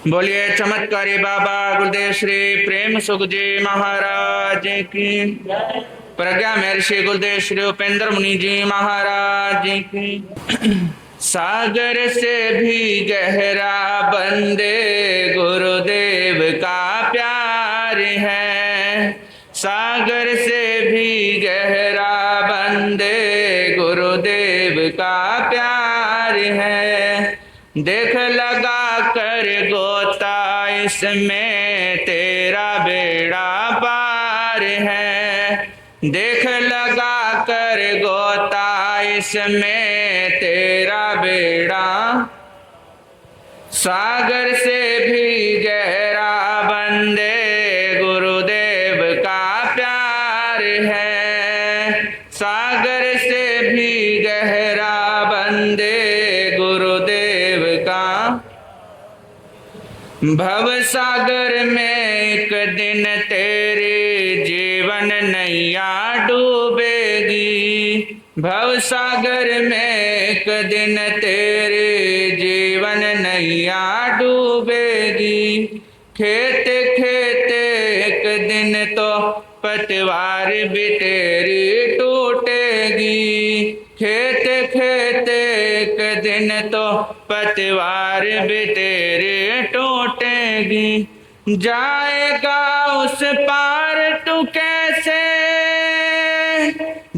बोलिए चमत्कारी बाबा गुरुदेव श्री प्रेम सुख जी महाराज की। प्रज्ञा महर्षि गुरुदेव श्री उपेंद्र मुनि जी महाराज की। सागर से भी गहरा बंदे गुरुदेव का प्यार है। सागर से भी गहरा बंदे गुरुदेव का प्यार है। देख लगा कर गोता इसमें तेरा बेड़ा पार है। देख लगा कर गोता इसमें तेरा बेड़ा। सागर से भी गहरा बंदे गुरुदेव का प्यार है। सागर से भी गहरा बंदे गुरुदेव का। भव सागर में एक दिन तेरी जीवन नैया डूबेगी। भव सागर में एक दिन तेरी जीवन नैया डूबेगी। खेते खेते एक दिन तो पतवार भी तेरी टूटेगी। खेते खेते एक दिन तो पतवार भी तेरी टूटेगी। जाएगा उस पार तू कैसे,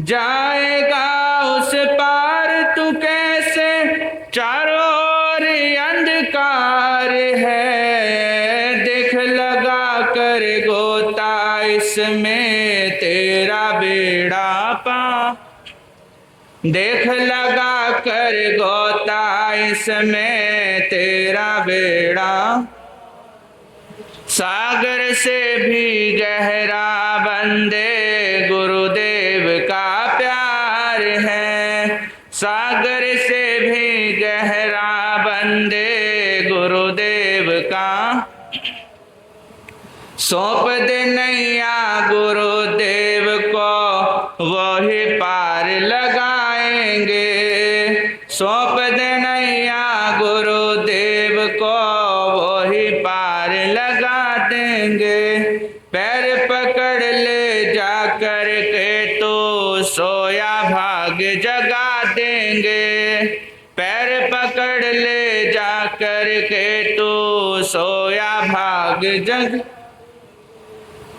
जाएगा उस पार तू कैसे, चारों ओर अंधकार है। देख लगा कर गोता इसमें तेरा बेड़ा पार। देख लगा कर गोता इसमें तेरा बेड़ा। सागर से भी गहरा बंदे गुरुदेव का प्यार है। सागर से भी गहरा बंदे गुरुदेव का। सौंप दे नैया गुरुदेव को वही पार लगाएंगे। सौंप दे नैया गुरुदेव को वही पार लगा देंगे। पैर पकड़ ले जा कर के तो सोया भाग जगा देंगे। पैर पकड़ ले जा कर के तो सोया भाग जग।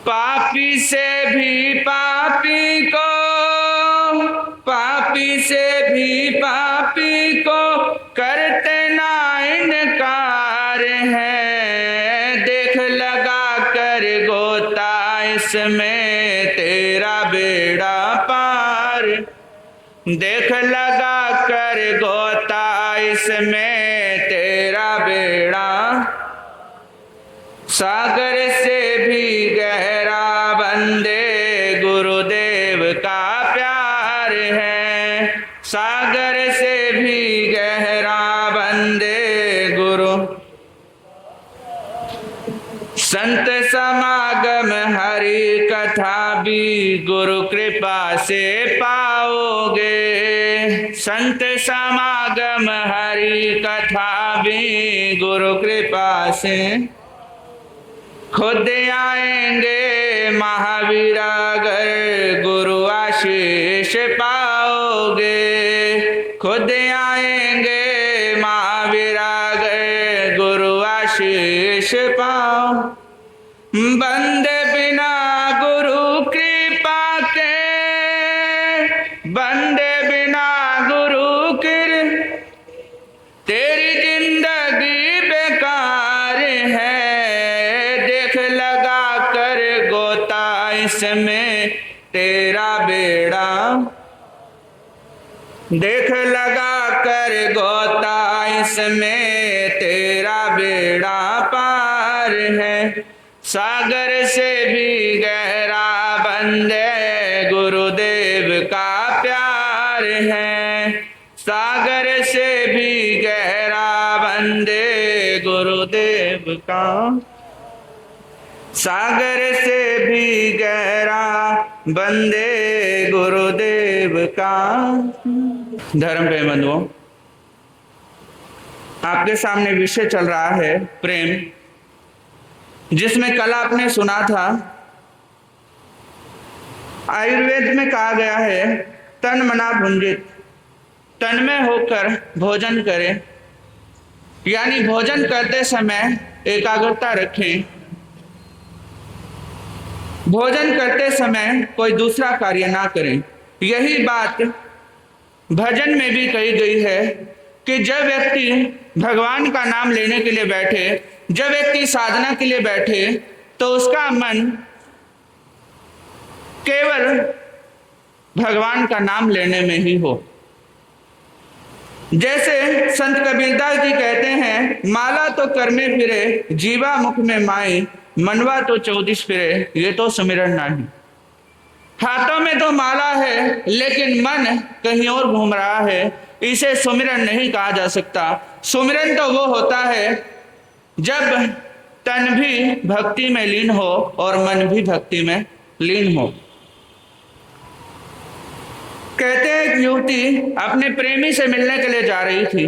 पापी से भी पापी को, पापी से भी पापी को करते ना इनकार है। देख लगा कर गोता इसमें तेरा बेड़ा पार। देख लगा कर गोता इसमें तेरा बेड़ा। सागर से भी गहरा बंदे गुरुदेव का प्यार है। सागर से भी गहरा बंदे गुरु। संत समागम हरि कथा भी गुरु कृपा से पाओगे। संत समागम हरि कथा भी गुरु कृपा से। खुद आएंगे महावीर अगर गुरु आशीष पाओगे। खुद आएंगे महावीर अगर गुरु आशीष पाओ। बंदे बिना गुरु कृपा के, बंदे बिना गुरु कृ तेरी जिंदगी बेकार है। देख लगा कर गोता इसमें तेरा बेड़ा। देख लगा कर गोता इसमें तेरा बेड़ा पार है। सागर से भी गहरा बंदे गुरुदेव का प्यार है। सागर से भी गहरा बंदे गुरुदेव का। सागर से भी गहरा बंदे गुरुदेव का। धर्म पे बंधुओं, आपके सामने विषय चल रहा है प्रेम। जिसमें कल आपने सुना था, आयुर्वेद में कहा गया है तन मना भुंजित, तन में होकर भोजन करें, यानी भोजन करते समय एकाग्रता रखें। भोजन करते समय कोई दूसरा कार्य ना करें। यही बात भजन में भी कही गई है कि जब व्यक्ति भगवान का नाम लेने के लिए बैठे, जब व्यक्ति साधना के लिए बैठे, तो उसका मन केवल भगवान का नाम लेने में ही हो। जैसे संत कबीरदास जी कहते हैं, माला तो कर में फिरे, जीवा मुख में माई, मनवा तो 24 फिरे, ये तो सुमिरन नहीं। हाथों में तो माला है लेकिन मन कहीं और घूम रहा है, इसे सुमिरन नहीं कहा जा सकता। सुमिरन तो वो होता है जब तन भी भक्ति में लीन हो और मन भी भक्ति में लीन हो। कहते हैं एक युवती अपने प्रेमी से मिलने के लिए जा रही थी,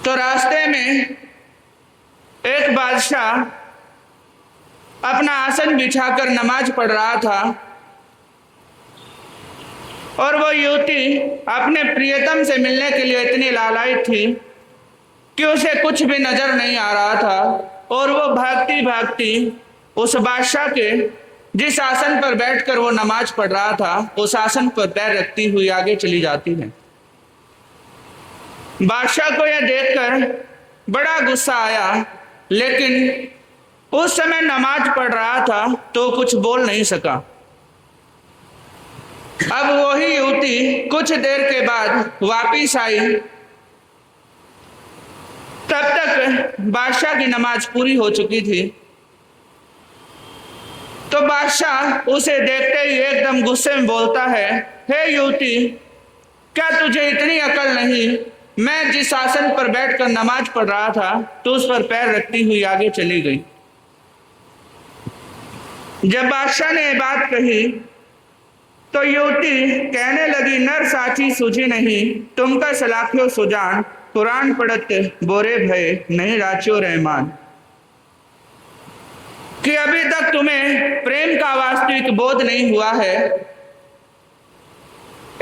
तो रास्ते में एक बादशाह अपना आसन बिछाकर नमाज पढ़ रहा था और वो युवती अपने प्रियतम से मिलने के लिए इतनी लालायित थी कि उसे कुछ भी नजर नहीं आ रहा था, और वो भागती भागती उस बादशाह के जिस आसन पर बैठकर वो नमाज पढ़ रहा था, उस आसन पर पैर रखती हुई आगे चली जाती है। बादशाह को यह देखकर बड़ा गुस्सा आया, लेकिन उस समय नमाज पढ़ रहा था तो कुछ बोल नहीं सका। अब वही युवती कुछ देर के बाद वापिस आई, तब तक बादशाह की नमाज पूरी हो चुकी थी। तो बादशाह उसे देखते ही एकदम गुस्से में बोलता है, हे युवती, क्या तुझे इतनी अकल नहीं? मैं जिस आसन पर बैठकर नमाज पढ़ रहा था तो उस पर पैर रखती हुई आगे चली गई। जब बादशाह ने बात कही तो युवती कहने लगी, नर साची सूझी नहीं, तुमका सलाखियो सुजान, कुरान पढ़त बोरे भय नहीं राचियो रहमान। कि अभी तक तुम्हें प्रेम का वास्तविक बोध नहीं हुआ है।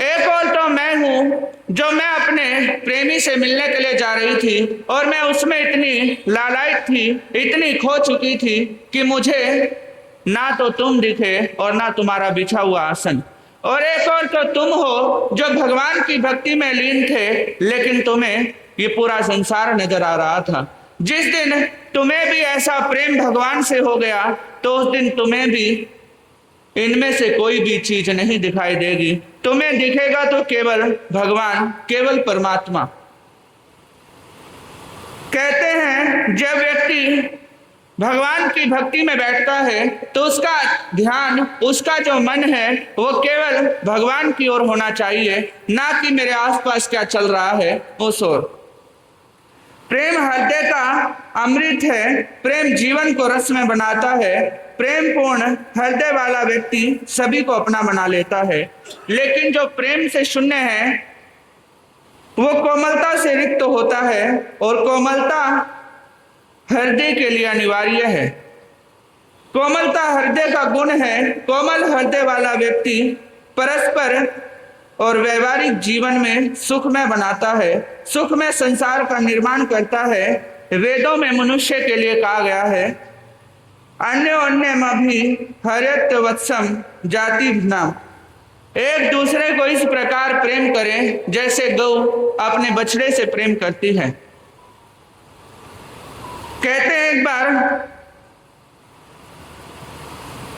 एक और तो मैं हूं जो मैं अपने प्रेमी से मिलने के लिए जा रही थी और मैं उसमें इतनी लालायित थी, इतनी खो चुकी थी कि मुझे ना तो तुम दिखे और ना तुम्हारा बिछा हुआ आसन। और एक और तो तुम हो जो भगवान की भक्ति में लीन थे, लेकिन तुम्हें ये पूरा संसार नजर आ रहा था। जिस दिन तुम्हें भी ऐसा प्रेम भगवान से हो गया तो उस दिन तुम्हें भी इनमें से कोई भी चीज नहीं दिखाई देगी। तुम्हें दिखेगा तो केवल भगवान, केवल परमात्मा। कहते हैं जब व्यक्ति भगवान की भक्ति में बैठता है तो उसका ध्यान, उसका जो मन है वो केवल भगवान की ओर होना चाहिए, ना कि मेरे आसपास क्या चल रहा है उस ओर। प्रेम हृदय का अमृत है, प्रेम जीवन को रस में बनाता है। प्रेम पूर्ण हृदय वाला व्यक्ति सभी को अपना बना लेता है, लेकिन जो प्रेम से शून्य है वो कोमलता से रिक्त होता है, और कोमलता हृदय के लिए अनिवार्य है। कोमलता हृदय का गुण है। कोमल हृदय वाला व्यक्ति परस्पर और व्यवहारिक जीवन में सुखमय बनाता है, सुखमय संसार का निर्माण करता है। वेदों में मनुष्य के लिए कहा गया है, अन्योन्यमभि हरत वत्सम जाति नाम। एक दूसरे को इस प्रकार प्रेम करें जैसे गौ अपने बछड़े से प्रेम करती है। कहते हैं एक बार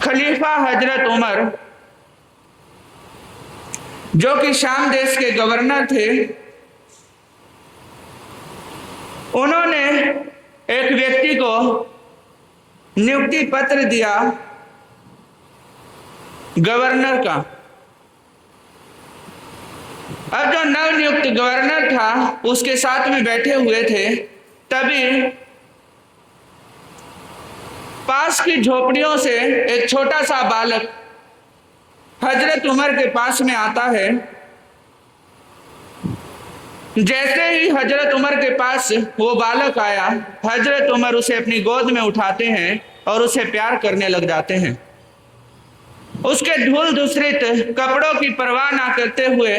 खलीफा हजरत उमर, जो कि शाम देश के गवर्नर थे, उन्होंने एक व्यक्ति को नियुक्ति पत्र दिया गवर्नर का। अब जो नवनियुक्त गवर्नर था उसके साथ में बैठे हुए थे, तभी पास की झोपड़ियों से एक छोटा सा बालक हजरत उमर के पास में आता है जैसे ही हजरत उमर के पास वो बालक आया, हजरत उमर उसे अपनी गोद में उठाते हैं और उसे प्यार करने लग जाते हैं। उसके धूल धूसरित कपड़ों की परवाह ना करते हुए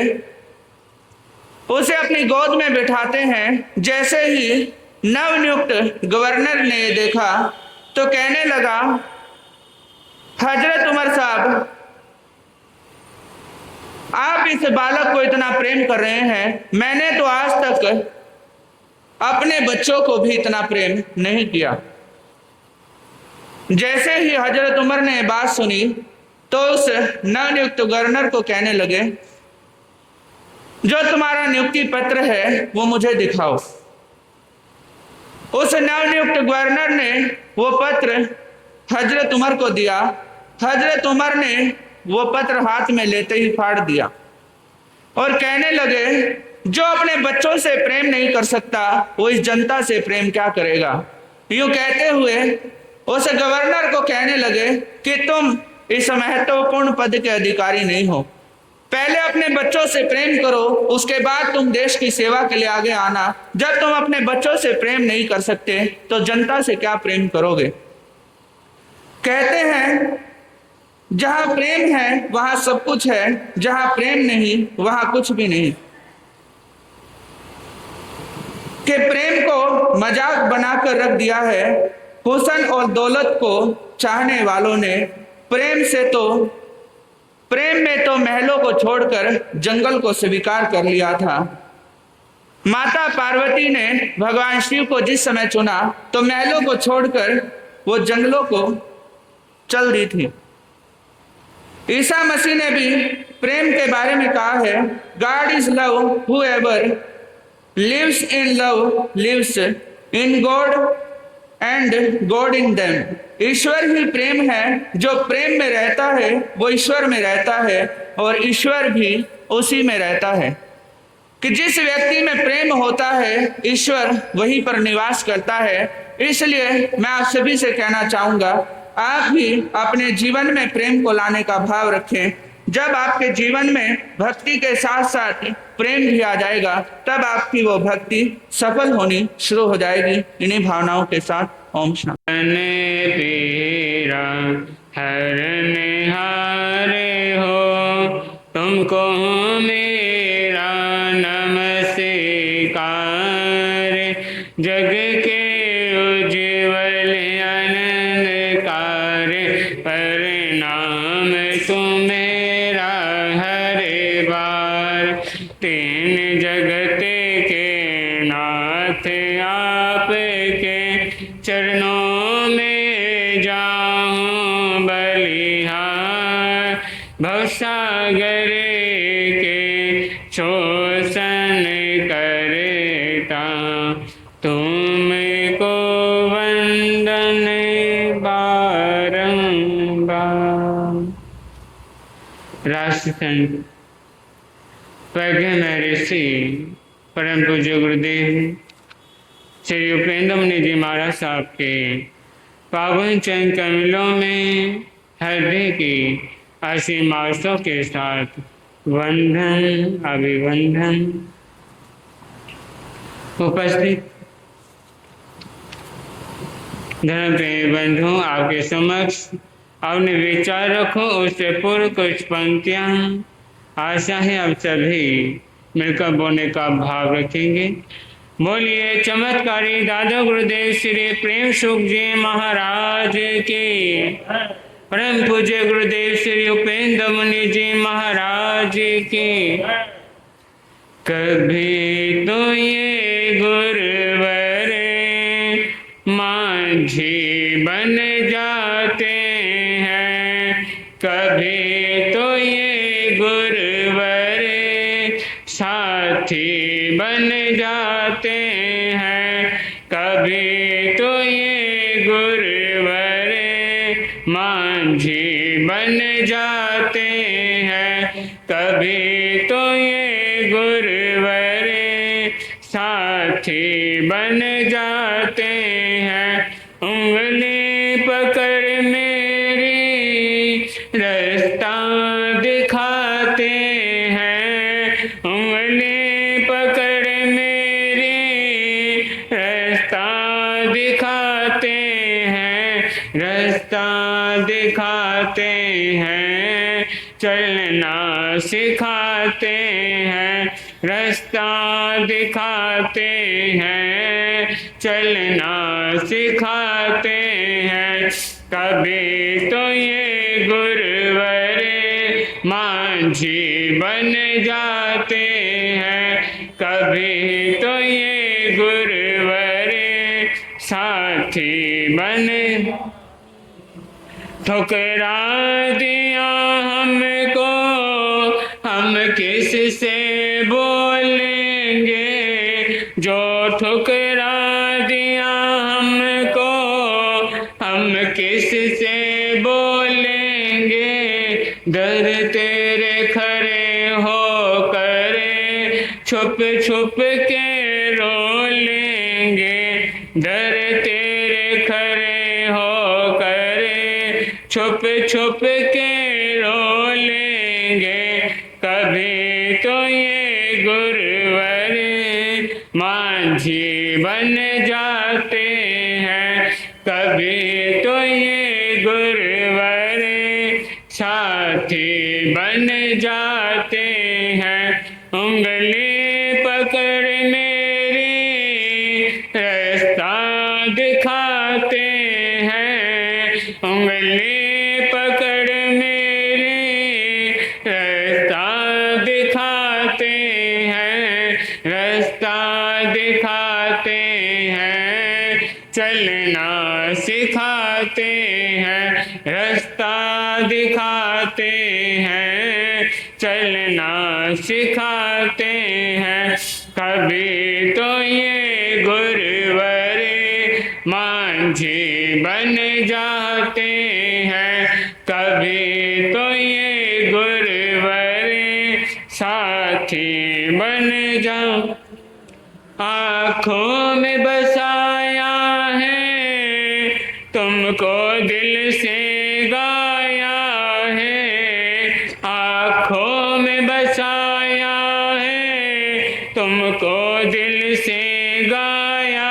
उसे अपनी गोद में बिठाते हैं। जैसे ही नवनियुक्त गवर्नर ने ये देखा तो कहने लगा, हजरत उमर साहब, आप इस बालक को इतना प्रेम कर रहे हैं, मैंने तो आज तक अपने बच्चों को भी इतना प्रेम नहीं किया। जैसे ही हजरत उमर ने बात सुनी तो उस नवनियुक्त गवर्नर को कहने लगे, जो तुम्हारा नियुक्ति पत्र है वो मुझे दिखाओ। उस नवनियुक्त गवर्नर ने वो पत्र हजरत उमर को दिया। हजरत उमर ने वो पत्र हाथ में लेते ही फाड़ दिया और कहने लगे, जो अपने बच्चों से प्रेम नहीं कर सकता वो इस जनता से प्रेम क्या करेगा। यूं कहते हुए उस गवर्नर को कहने लगे कि तुम इस महत्वपूर्ण पद के अधिकारी नहीं हो, पहले अपने बच्चों से प्रेम करो, उसके बाद तुम देश की सेवा के लिए आगे आना। जब तुम अपने बच्चों से प्रेम नहीं कर सकते तो जनता से क्या प्रेम करोगे। कहते हैं, जहां प्रेम है वहां सब कुछ है, जहां प्रेम नहीं वहां कुछ भी नहीं। कि प्रेम को मजाक बनाकर रख दिया है। हुस्न और दौलत को चाहने वालों ने प्रेम में तो महलों को छोड़कर जंगल को स्वीकार कर लिया था। माता पार्वती ने भगवान शिव को जिस समय चुना तो महलों को छोड़कर वो जंगलों को चल दी थी। ईसा मसीह ने भी प्रेम के बारे में कहा है, God is love, whoever lives in love lives in God and God in them. ईश्वर ही प्रेम है, जो प्रेम में रहता है वो ईश्वर में रहता है और ईश्वर भी उसी में रहता है। कि जिस व्यक्ति में प्रेम होता है ईश्वर वहीं पर निवास करता है। इसलिए मैं आप सभी से कहना चाहूँगा, आप भी अपने जीवन में प्रेम को लाने का भाव रखें। जब आपके जीवन में भक्ति के साथ साथ प्रेम भी आ जाएगा तब आपकी वो भक्ति सफल होनी शुरू हो जाएगी। इन्हीं भावनाओं के साथ ओम शांति। हरनिहारे हो तुमको मेरा नमस्कार। जग के उज्ज्वल अनंतकार परिणाम तुम्हेरा हरे बार। तीन जगत के नाथ आपके चरणों में जाऊं बलिहार। भवसागर के शोषण करता तुमको वंदन बारंबार। राष्ट्र संत प्रज्ञ ऋषि परम पूज्य गुरुदेव श्री उपेंद्र मुनि जी महाराज साहब के पावन चरण कमलों में हृदय की असीम आशों के साथ वंदन अभिवंदन। उपस्थित धर्म प्रेमी बंधु, आपके समक्ष अपने विचार रखो उससे पूर्व कुछ पंक्तियां आशा है आप सभी मिलकर बोलने का भाव रखेंगे। बोलिए चमत्कारी दादा गुरुदेव श्री प्रेम सुख जी महाराज के, परम पूज्य गुरुदेव श्री उपेंद्र मुनि जी महाराज के। कभी तो ये गुरुवर माझी बन जाते हैं, कभी तो ये गुरुवर साथी बन जाते हैं, कभी तो ये गुरुवर माझी बन जाते हैं, कभी तो ये गुरुवर साथी बन जाते हैं। उंगली पकड़ मेरी रास्ता दिखाते हैं, उंगली पकड़ रास्ता दिखाते हैं, चलना सिखाते हैं, रास्ता दिखाते हैं, चलना सिखाते हैं। कभी तो ये गुरुवर मांझी बन जाते हैं, कभी तो ये गुरुवर साथी बन। ठुकरा दिया हमको, हम किस से बोलेंगे, जो ठुकरा दिया हमको, हम किस से बोलेंगे। दर तेरे खड़े हो करे, छुप छुप के रो लेंगे। दर तेरे खड़े हो करे, छुप छुप के रो लेंगे। कभी तो ये गुरुवर मांझी बन जाते हैं, कभी तो ये गुरुवर साथी बन जाते हैं। उंगली पकड़ मेरी रास्ता दिखाते हैं, उंगली पकड़ मेरी रास्ता दिखाते हैं, रास्ता दिखाते हैं, चलना सिखाते हैं, रास्ता दिखाते हैं, चलना सिखाते हैं। कभी तो ये गुरुवर मांझी बन जाते हैं, कभी तो ये गुरुवर साथी बन जा। आँखों में बसाया है, तुमको दिल से गाया है, आँखों में बसाया है, तुमको दिल से गाया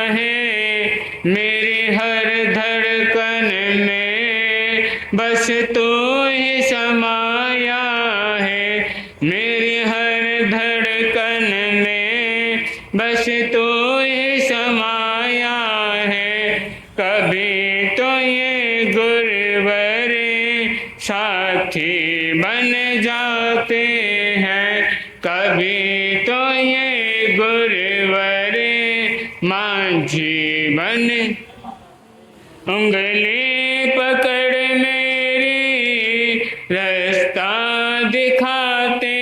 है। मेरी हर धड़कन में बस तू ही समाया है, मेरी हर धड़कन में बस तू ही समाया है। कभी तो ये गुरुवर साथी बन जाते हैं, कभी तो ये गुरुवर मांझी बन। उंगली पकड़ मेरी रास्ता दिखाते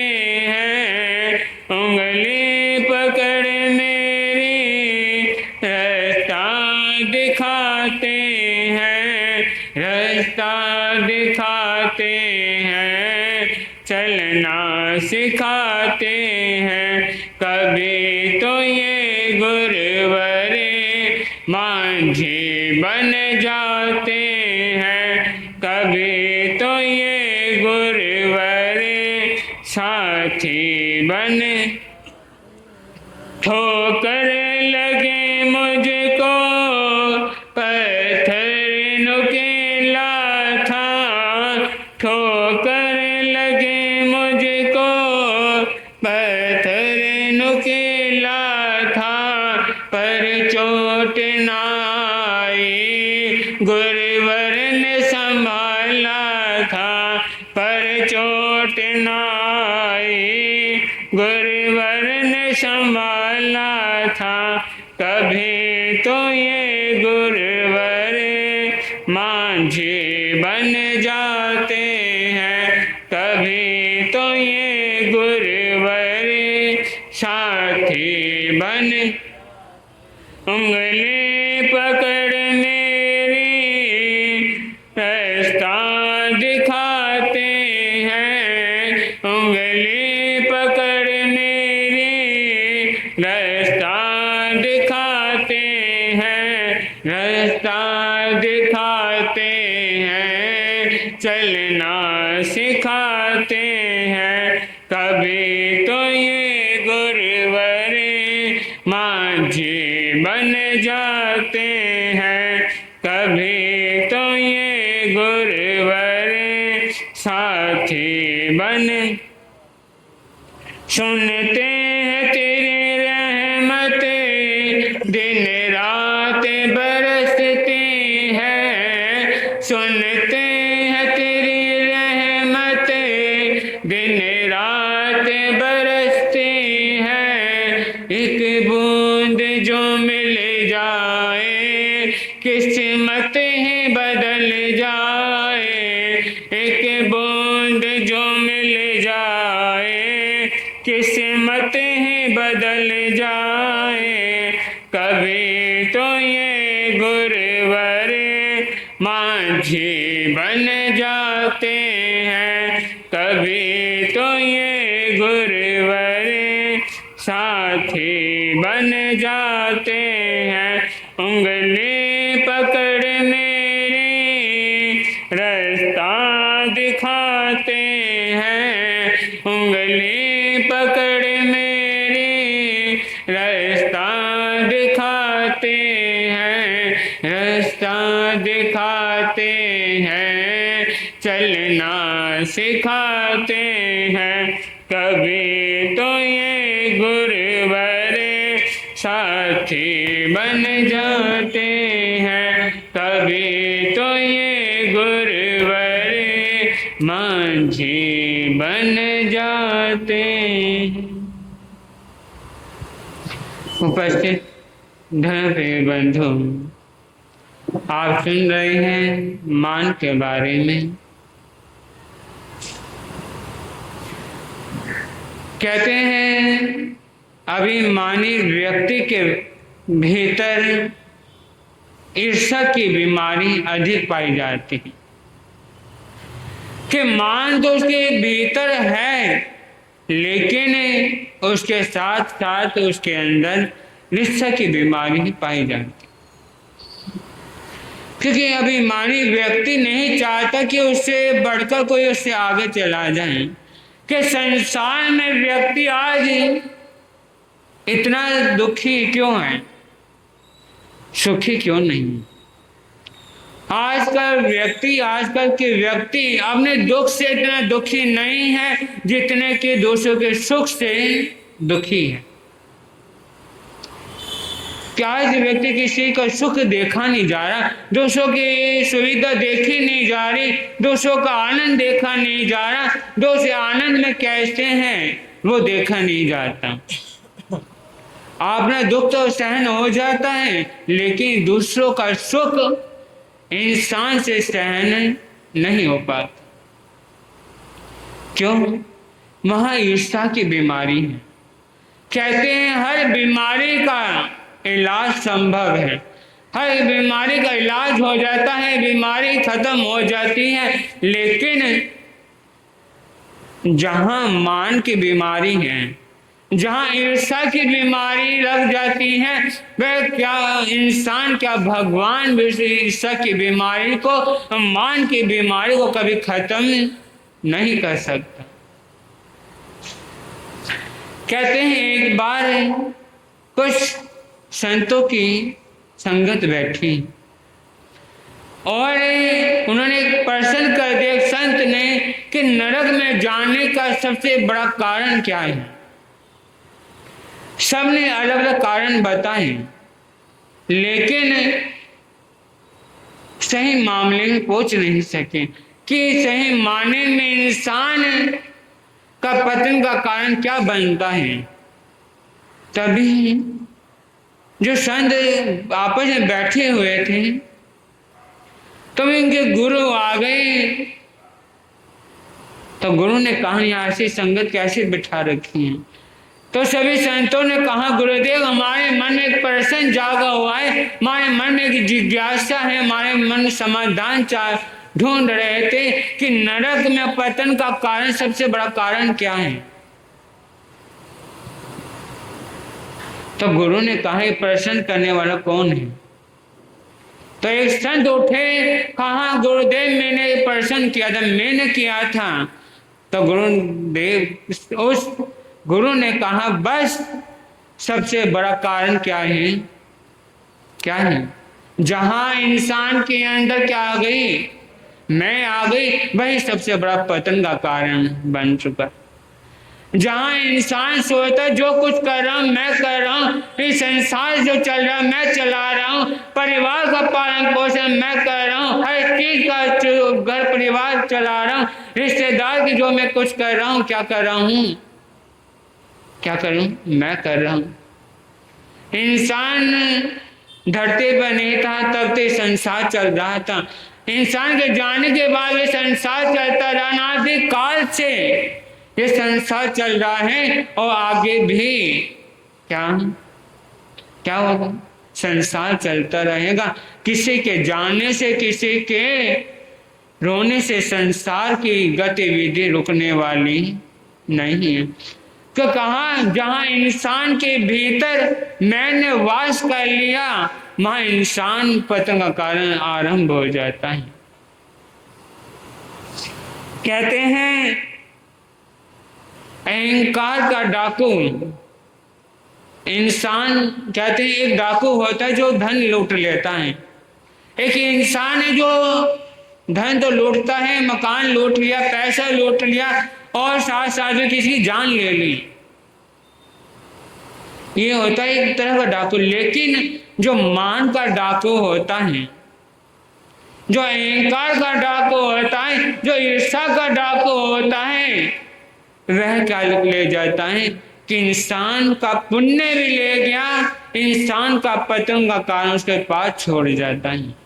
हैं, उंगली पकड़ मेरी रास्ता दिखाते हैं, रास्ता दिखाते हैं, चलना सिखाते हैं। कभी तो ये गुरुवर मांझी बन जाते हैं, कभी तो ये गुरुवर साथी बन। ठोकर लगे मुझको, पत्थर नुकीला था, ठोकर लगे मुझको, पत्थर नुकीला था, पर चोट ना आई, गुरुवर ने संभाला था, पर चोट ना आई, गुरुवर ने संभाला था। कभी तो ये गुरुवर मांझी बन जाते हैं, कभी तो ये गुरुवर साथी बन। उंगली पकड़ मेरी रास्ता दिखाते हैं, उंगली पकड़ मेरी रास्ता दिखाते हैं, रास्ता दिखाते हैं, चलना सिखाते हैं। कभी तो ये गुरुवर मांझी बन जाते हैं, कभी तो ये सुनते हैं तेरी रहमतें दिन रात बरसते हैं, सुनते हैं तेरी रहमतें दिन रात बरसते हैं। एक बूंद जो मिल जाए किस्मतें बदल जाए, एक बूंद जो मिल जाए किस्मतें बदल जाए। कभी तो ये गुरुवर माझी बन जाते हैं, कभी तो ये गुरुवर साथी बन जाते हैं। उंगली पकड़ मेरी रास्ता दिखाते हैं, उंगली पकड़ मेरी रास्ता दिखाते हैं, रास्ता दिखाते हैं, चलना सिखाते हैं। कभी तो ये गुरुवर साथी बन जाते हैं, कभी तो ये गुरुवर माझी बन जाते हैं। उपस्थित धर्म प्रिय बंधु, आप सुन रहे हैं मान के बारे में। कहते हैं अभिमानी व्यक्ति के भीतर ईर्ष्या की बीमारी अधिक पाई जाती है, कि मान तो उसके भीतर है लेकिन उसके साथ साथ उसके अंदर ईर्ष्या की बीमारी ही पाई जाती है। क्योंकि अभिमानी व्यक्ति नहीं चाहता कि उससे बढ़कर कोई उससे आगे चला जाए, कि संसार में व्यक्ति आज इतना दुखी क्यों है, सुखी क्यों नहीं। आजकल के व्यक्ति अपने दुख से इतना दुखी नहीं है जितने कि दूसरों के सुख से दुखी है। क्या आज व्यक्ति किसी का सुख देखा नहीं जा रहा, दूसरों की सुविधा देखी नहीं जा रही, दूसरों का आनंद देखा नहीं जा रहा, दूसरे आनंद में कैसे हैं वो देखा नहीं जाता। अपना दुख तो सहन हो जाता है लेकिन दूसरों का सुख इंसान से सहन नहीं हो पाता। क्यों? वहाँ ईर्ष्या की बीमारी है। कहते हैं हर बीमारी का इलाज संभव है, हर बीमारी का इलाज हो जाता है, बीमारी खत्म हो जाती है, लेकिन जहाँ मान की बीमारी है, जहाँ ईर्ष्या की बीमारी लग जाती है, वह क्या इंसान, क्या भगवान भी ईर्ष्या की बीमारी को, मान की बीमारी को कभी खत्म नहीं कर सकता। कहते हैं एक बार कुछ संतों की संगत बैठी और उन्होंने एक प्रश्न कर दिया, एक संत ने, कि नरक में जाने का सबसे बड़ा कारण क्या है। सबने अलग अलग कारण बताए लेकिन सही मामले में पहुंच नहीं सके कि सही माने में इंसान का पतन का कारण क्या बनता है। तभी जो संत आपस में बैठे हुए थे तो इनके गुरु आ गए। तो गुरु ने कहा यहाँ ऐसी संगत कैसे बिठा रखी है। तो सभी संतों ने कहा, गुरुदेव हमारे मन में एक प्रश्न जागा हुआ है, हमारे मन में एक जिज्ञासा है, हमारे मन में समाधान ढूंढ रहे थे कि नरक में पतन का कारण, सबसे बड़ा कारण क्या है। तो गुरु ने कहा ये प्रश्न करने वाला कौन है। तो एक संत उठे, कहा गुरुदेव मैंने प्रश्न किया था, मैंने किया था। तो गुरुदेव उस गुरु ने कहा बस सबसे बड़ा कारण क्या है, क्या है। जहां इंसान के अंदर क्या आ गई, मैं आ गई, वही सबसे बड़ा पतन का कारण बन चुका। जहाँ इंसान सोचता है जो कुछ कर रहा हूँ मैं कर रहा हूँ, इस संसार जो चल रहा है मैं चला रहा हूँ, परिवार का पालन पोषण मैं कर रहा हूँ, हर चीज का घर परिवार चला रहा हूँ, रिश्तेदार की जो मैं कुछ कर रहा हूँ, क्या कर रहा हूँ, क्या करूँ, मैं कर रहा हूँ। इंसान धरती पर नहीं था तब तो संसार चल रहा था, इंसान के जाने के बाद ये संसार चलता रहा, अनादि काल से ये संसार चल रहा है और आगे भी क्या क्या होगा, संसार चलता रहेगा। किसी के जाने से किसी के रोने से संसार की गतिविधि रुकने वाली नहीं है। तो कहा जहां इंसान के भीतर मैंने वास कर लिया वहां इंसान पतन का कारण आरंभ हो जाता है। कहते हैं अहंकार का डाकू, इंसान कहते हैं एक डाकू होता है जो धन लूट लेता है, एक इंसान है जो धन तो लूटता है, मकान लूट लिया, पैसा लूट लिया और साथ साथ में किसी की जान ले ली, ये होता है एक तरह का डाकू। लेकिन जो मान का डाकू होता है, जो अहंकार का डाकू होता है, जो ईर्ष्या का डाकू होता है, वह क्या ले जाता है कि इंसान का पुण्य भी ले गया, इंसान का पतन का कारण उसके पास छोड़ जाता है।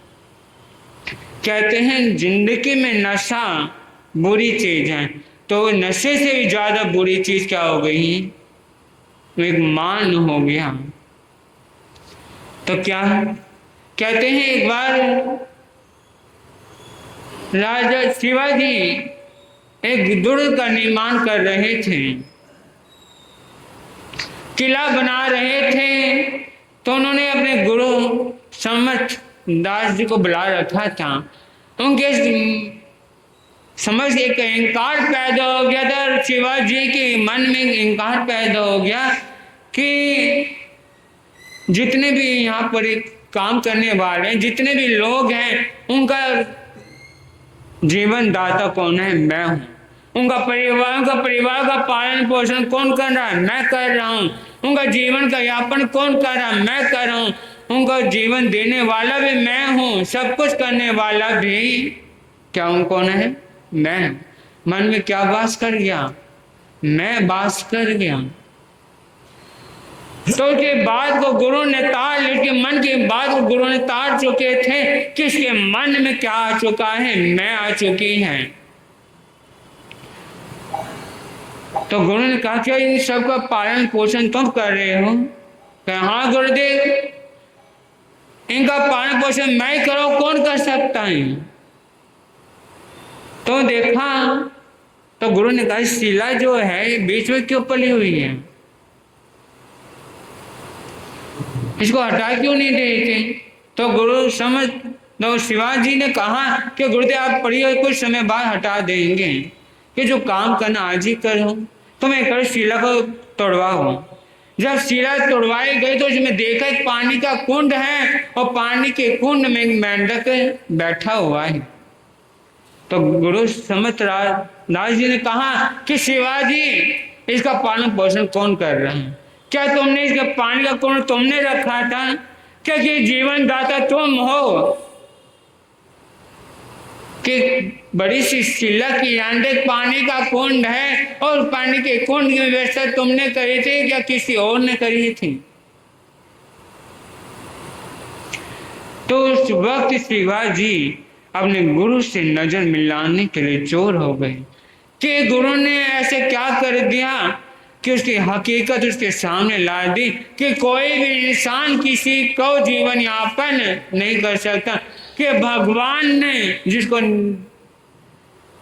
कहते हैं जिंदगी में नशा बुरी चीज है, तो नशे से भी ज्यादा बुरी चीज क्या हो गई, एक मान हो गया। तो क्या कहते हैं एक बार राजा शिवाजी एक दुर्ग का निर्माण कर रहे थे, किला बना रहे थे, तो उन्होंने अपने गुरु समर्थ दास जी को बुला रखा था। उनके समझ एक अहंकार पैदा हो गया था, शिवाजी के मन में अहंकार पैदा हो गया कि जितने भी यहाँ पर काम करने वाले हैं, जितने भी लोग हैं, उनका जीवन दाता कौन है, मैं हूँ। उनका परिवार का पालन पोषण कौन कर रहा है, मैं कर रहा हूँ। उनका जीवन का यापन कौन कर रहा है, मैं कर रहा हूँ। उनका जीवन देने वाला भी मैं हूँ, सब कुछ करने वाला भी क्या हूँ, कौन है, मैं। मन में क्या वास कर गया, मैं वास कर गया। तो उसके बाद को गुरु ने तार, उसके मन के बाद को गुरु ने तार चुके थे कि इसके मन में क्या आ चुका है, मैं आ चुकी है। तो गुरु ने कहा कि इन सब का पालन पोषण तुम कर रहे हो, कहा हाँ गुरुदेव, इनका पालन पोषण मैं करो, कौन कर सकता है। तो देखा तो गुरु ने कहा शिला जो है बीच में क्यों पली हुई है, इसको हटा क्यों नहीं देते। तो गुरु समझ तो शिवाजी ने कहा कि गुरुदेव आप पढ़िए, कुछ समय बाद हटा देंगे, कि जो काम करना आज ही करो, तो मैं कल शिला को तोड़वाऊं। जब शिला तोड़वाई गई तो उसमें देखा एक पानी का कुंड है और पानी के कुंड में मेंढक बैठा हुआ है। तो गुरु समर्थ दास जी ने कहा कि शिवाजी इसका पालन पोषण कौन कर रहा है, क्या तुमने इसके पानी का कुंड तुमने रखा था, क्या कि जीवन दाता तुम हो, कि बड़ी सी शिला की अंदर पानी का कुंड है और पानी के कुंड की व्यवस्था तुमने करी थी या किसी और ने करी थी। तो उस वक्त शिवाजी अपने गुरु से नजर मिलाने के लिए चोर हो गए कि गुरु ने ऐसे क्या कर दिया कि उसकी हकीकत उसके सामने ला दी कि कोई भी इंसान किसी को जीवन यापन नहीं कर सकता, कि भगवान ने जिसको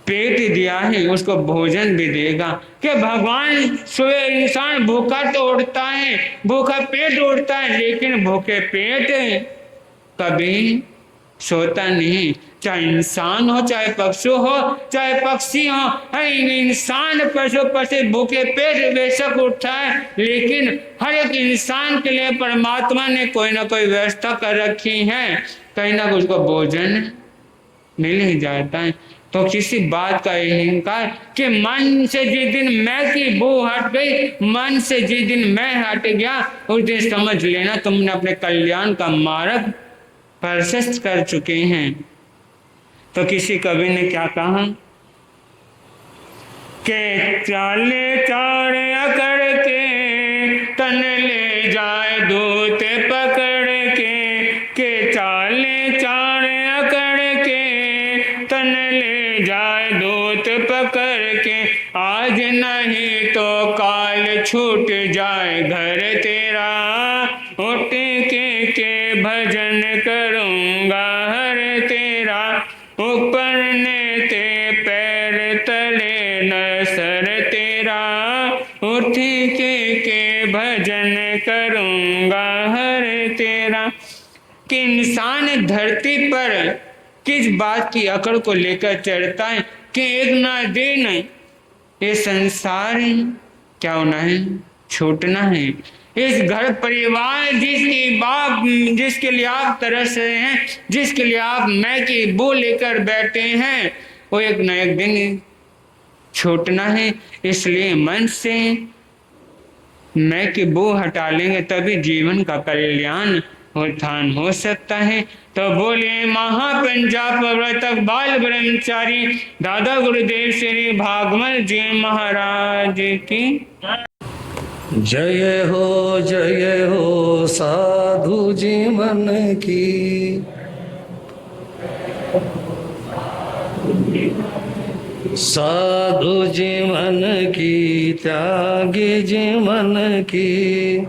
पेट दिया है उसको भोजन भी देगा, कि भगवान सुबह इंसान भूखा तो उठता है, भूखा पेट उठता है, लेकिन भूखे पेट कभी सोता नहीं। चाहे इंसान हो, चाहे पशु हो, चाहे पक्षी हो, हर इंसान पशु पशु भूखे पेट बेशक उठता है, लेकिन हर एक इंसान के लिए परमात्मा ने कोई ना कोई व्यवस्था कर रखी है, कहीं ना कुछ को भोजन मिल ही जाता है। तो तो किसी बात का अहंकार कि मन से जिस दिन मैं की बू हट गई, मन से जिस दिन मैं हट गया, उस दिन समझ लेना तुमने अपने कल्याण का मार्ग प्रशस्त कर चुके हैं। तो किसी कवि ने क्या कहा कि चाले चाड़े अकड़ के तन ले जाए दूत पकड़ के चाले चाड़े अकड़ के तन ले जाए दूत पकड़ के, आज नहीं तो काल छूट जाए घर तेरा, उठ के भजन करूँगा हर तेरा, ऊपर ने ते पैर तले न सर तेरा, उठ के भजन करूँगा हर तेरा। कि इंसान धरती पर किस बात की अकड़ को लेकर चढ़ता है कि एक ना दिन ये संसार क्या होना है, छूटना है। इस घर परिवार जिसके लिए आप तरस रहे हैं, जिसके लिए आप मैं की बो लेकर बैठे हैं, वो एक न एक दिन छूटना है। इसलिए मन से मैं की बो हटा लेंगे तभी जीवन का कल्याण उत्थान हो सकता है। तो बोले महापंजाब प्रवर्तक बाल ब्रह्मचारी दादा गुरुदेव श्री भागवत जी महाराज की जय हो साधु जीवन की, साधु जीवन की, त्यागी जीवन की,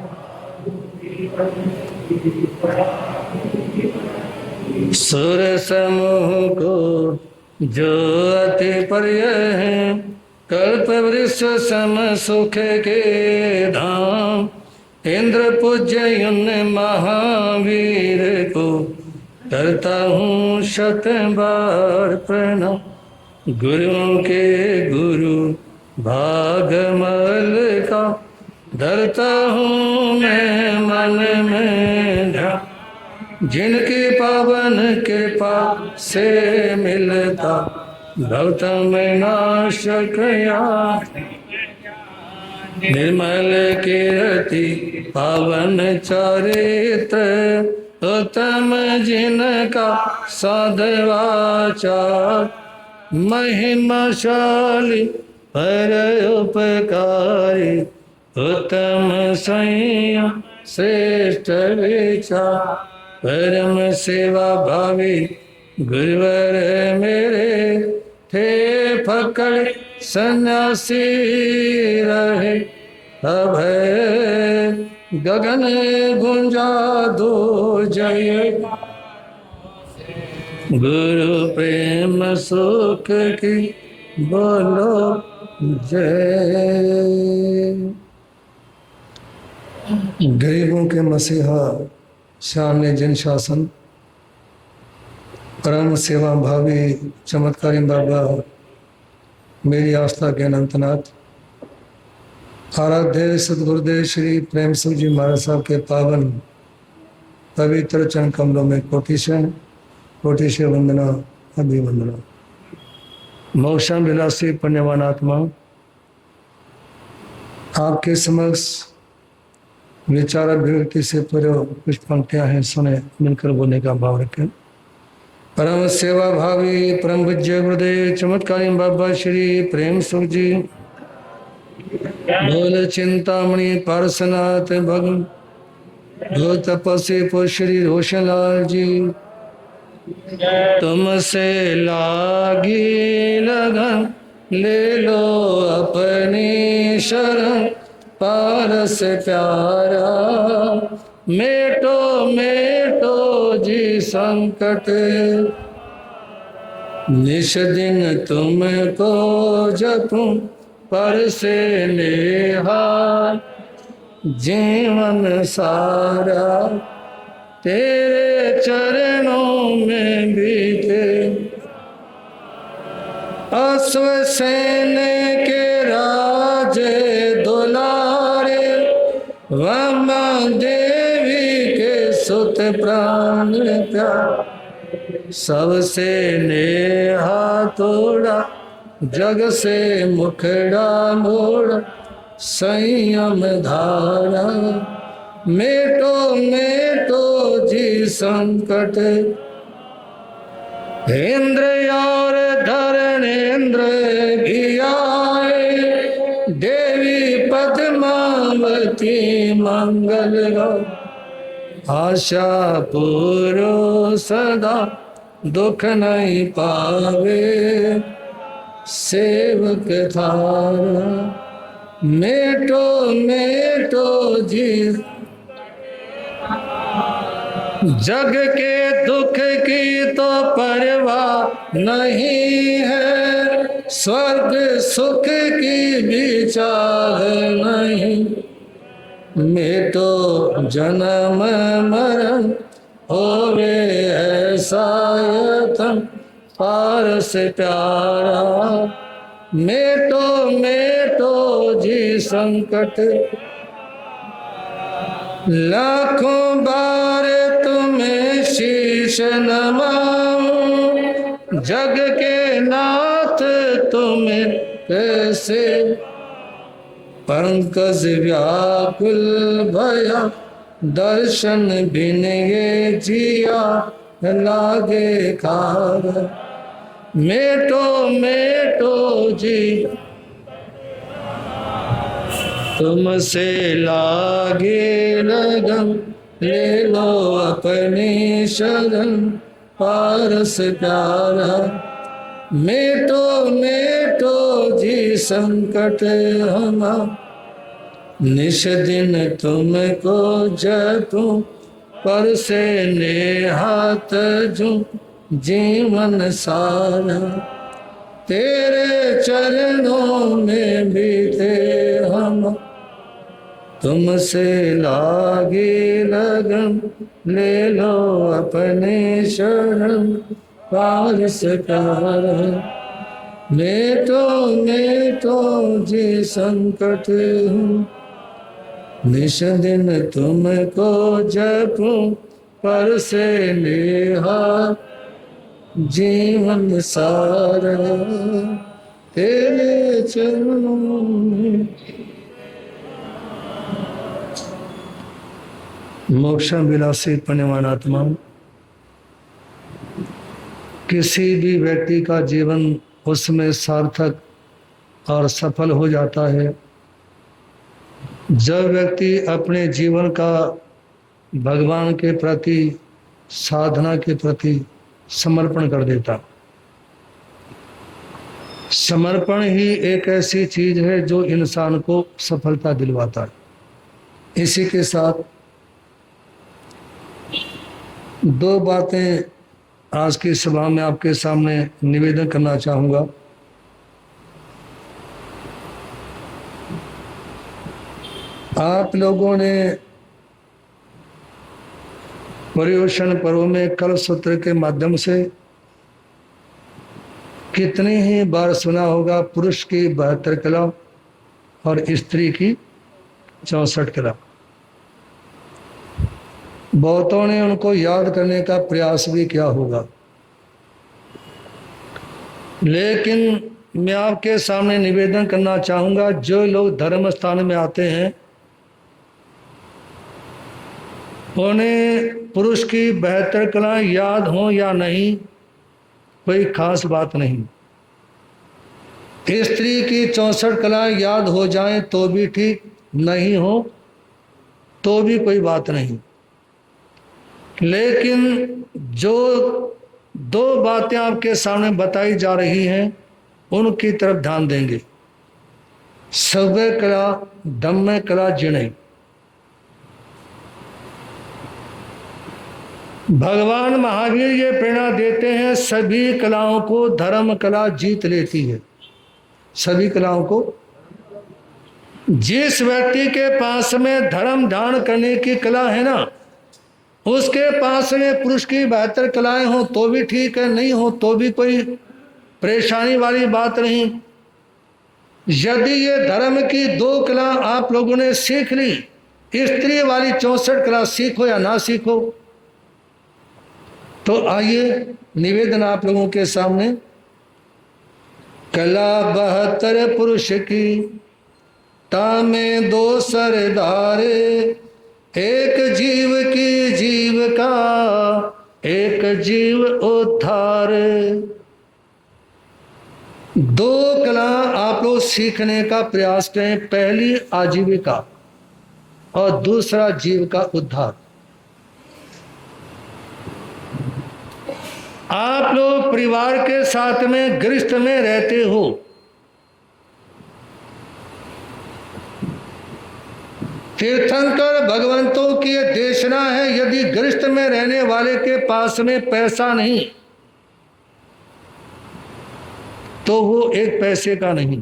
सुर समूह को जो अति प्रिय है, कल्प वृक्ष सम सुख के धाम, इंद्र पूज्य उन महावीर को करता हूँ शत बार प्रणाम। गुरुओं के गुरु भागमल का धरता हूँ मैं मन में ध्यान, जिनकी पावन कृपा से मिलता गौतम नाशक या, निर्मल कीर्ति पावन चरित्र उत्तम जिनका सद्वाचार, महिमाशाली पर उपकारी उत्तम संयम श्रेष्ठ विचार, परम सेवा भावी गुरुवर मेरे थे फकड़ सन्यासी रहे, अभय गगन गुंजा दो जय, गुरु प्रेम सुख की बोलो जय। गरीबों के मसीहा सामने जन शासन परम सेवा भावी चमत्कारी बाबा मेरी आस्था के अनंतनाथ आराध्य सदगुरुदेव श्री प्रेम सिंह जी महाराज साहब के पावन पवित्र चरण कमलों में कोटि से वंदना अभिवंदना। मोक्षम विलासी पुण्यवान आत्मा आपके समक्ष विचार अभिव्यक्ति से पूरे कुछ पंक्तियां हैं, सुने मिलकर बोलने का भाव रखें। परम सेवा भावी परम पूज्य गुरुदेव चमत्कारी बाबा श्री प्रेम सुख जी बोल चिंतामणि पार्श्वनाथ भगवान भो तपस्वी पो श्री रोशनलाल जी, तुमसे लागी लगन ले लो अपनी शरण, पारस प्यारा मेटो मेटो जी संकट, निश दिन तुमको जपूं पर से नेहाल, जीवन सारा तेरे चरणों में बीते, अश्वसेन के राजे दुलारे, वमा देवी के सुत प्राण प्यार, सबसे नेहा तोड़ा, जग से मुखड़ा मोड़ा, संयम धारा। मेटो मेटो जी संकट, इंद्र और धरणेन्द्र भी आए। देवी पद्मावती मंगल गौ, आशा पूरो सदा दुख नहीं पावे। सेवक थारा मेटो मेटो जी, जग के दुख की तो परवाह नहीं है, स्वर्ग सुख की भी चाह नहीं। मेटो जन्म मरण होवे ऐसा यतन, पारस प्यारा। मेटो मेटो जी संकट, लाखों बार तुम्हें शीश नमाऊं। जग के नाथ तुम्हें कैसे, पंकज व्याकुल भया, दर्शन बिन ये जिया लागे खार। मेटो मेटो जी तुमसे लागे लगन, ले लो अपनी शरण, पारस प्यारा। मेटो मेटो जी संकट हमा, निश दिन तुमको जपूं, पर से नेहात जूं जीवन सारा। तेरे चरणों में बीते हम, तुमसे लागे लगन, ले लो अपने शरण, पारस प्यारा। मेटो मेटो जी संकट हूँ, निश दिन तुमको जपूं, पर से नेहा जीवन सारा। तेरे चरणों में। मोक्षम विलासी पुण्यवान आत्मा, किसी भी व्यक्ति का जीवन उसमें सार्थक और सफल हो जाता है जब व्यक्ति अपने जीवन का भगवान के प्रति, साधना के प्रति समर्पण कर देता। समर्पण ही एक ऐसी चीज है जो इंसान को सफलता दिलवाता है। इसी के साथ दो बातें आज की सभा में आपके सामने निवेदन करना चाहूंगा। आप लोगों ने पर्युषण पर्व में कल सूत्र के माध्यम से कितनी ही बार सुना होगा, पुरुष की 72 कला और स्त्री की 64 कला। बहुतों ने उनको याद करने का प्रयास भी किया होगा, लेकिन मैं आपके सामने निवेदन करना चाहूंगा, जो लोग धर्म स्थान में आते हैं उन्हें पुरुष की 72 कलाएं याद हो या नहीं, कोई खास बात नहीं। स्त्री की 64 कलाएं याद हो जाएं तो भी ठीक, नहीं हो तो भी कोई बात नहीं। लेकिन जो दो बातें आपके सामने बताई जा रही हैं उनकी तरफ ध्यान देंगे। सव्य कला, दम्य कला, जिणय। भगवान महावीर ये प्रेरणा देते हैं, सभी कलाओं को धर्म कला जीत लेती है। सभी कलाओं को, जिस व्यक्ति के पास में धर्म ध्यान करने की कला है ना, उसके पास में पुरुष की 72 कलाएं हो तो भी ठीक है, नहीं हो तो भी कोई परेशानी वाली बात नहीं। यदि ये धर्म की 2 कला आप लोगों ने सीख ली, स्त्री वाली 64 कला सीखो या ना सीखो, तो आइए निवेदन आप लोगों के सामने। कला 72 पुरुष की, तामे 2 सरदारे, एक जीव की जीव का, एक जीव उद्धार। 2 कला आप लोग सीखने का प्रयास करें। पहली आजीविका और दूसरा जीव का उद्धार। आप लोग परिवार के साथ में गृहस्थ में रहते हो, तीर्थंकर भगवंतों की यह देशना है, यदि गृहस्थ में रहने वाले के पास में पैसा नहीं तो वो एक पैसे का नहीं,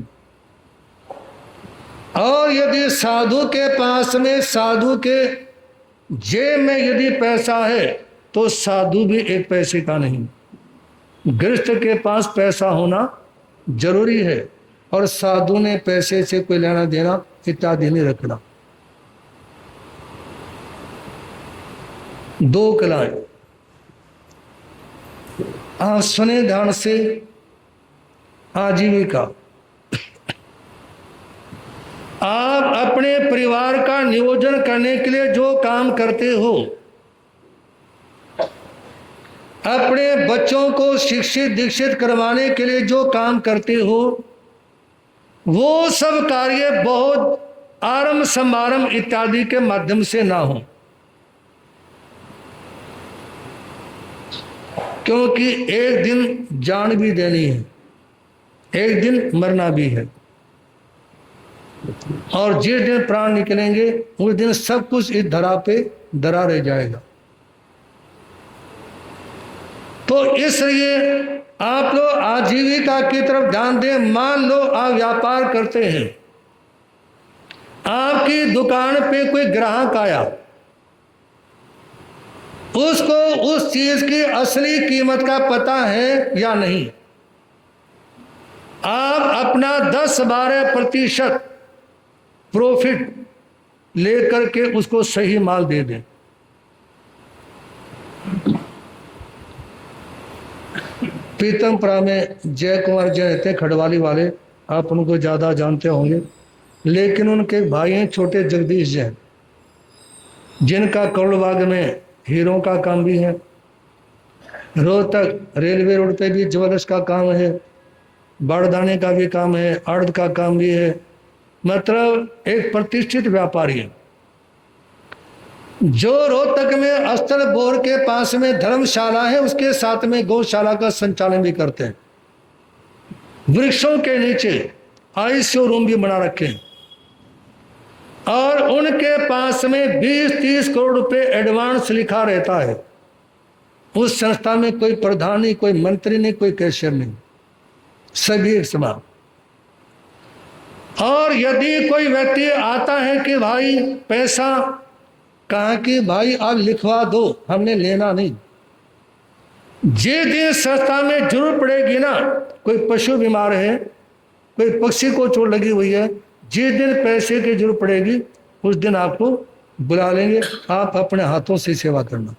और यदि साधु के पास में, साधु के जेब में यदि पैसा है तो साधु भी एक पैसे का नहीं। गृहस्थ के पास पैसा होना जरूरी है, और साधु ने पैसे से कोई लेना देना इत्यादि नहीं रखना। 2 कलाएं आप सुने ध्यान से। आजीविका, आप अपने परिवार का नियोजन करने के लिए जो काम करते हो, अपने बच्चों को शिक्षित दीक्षित करवाने के लिए जो काम करते हो, वो सब कार्य बहुत आरंभ समारंभ इत्यादि के माध्यम से ना हो, क्योंकि एक दिन जान भी देनी है, एक दिन मरना भी है, और जिस दिन प्राण निकलेंगे उस दिन सब कुछ इस धरा पे धरा रह जाएगा। तो इसलिए आप लोग आजीविका की तरफ ध्यान दें। मान लो आप व्यापार करते हैं, आपकी दुकान पे कोई ग्राहक आया, उसको उस चीज की असली कीमत का पता है या नहीं, आप अपना 10-12% प्रॉफिट लेकर के उसको सही माल दे दें। पीतमपुरा में जय कुमार जी रहते खड़वाली वाले, आप उनको ज़्यादा जानते होंगे, लेकिन उनके भाई हैं छोटे जगदीश जैन, जिनका करोड़बाग में हीरों का काम भी है, रोहतक रेलवे रोड पे भी जबरदस्त का काम है, बाड़दाने का भी काम है, अर्ध का काम भी है, मतलब एक प्रतिष्ठित व्यापारी है। जो रोहतक में अस्तर बोर के पास में धर्मशाला है, उसके साथ में गौशाला का संचालन भी करते हैं। वृक्षों के नीचे आईसीयू रूम भी बना रखे हैं, और उनके पास में 20-30 करोड़ रुपए एडवांस लिखा रहता है। उस संस्था में कोई प्रधान नहीं, कोई मंत्री नहीं, कोई कैशियर नहीं, सभी एक समान। और यदि कोई व्यक्ति आता है कि भाई पैसा, कहा कि भाई आप लिखवा दो, हमने लेना नहीं। जिस दिन संस्था में जरूरत पड़ेगी ना, कोई पशु बीमार है, कोई पक्षी को चोट लगी हुई है, जिस दिन पैसे की जरूरत पड़ेगी उस दिन आपको बुला लेंगे, आप अपने हाथों से सेवा करना।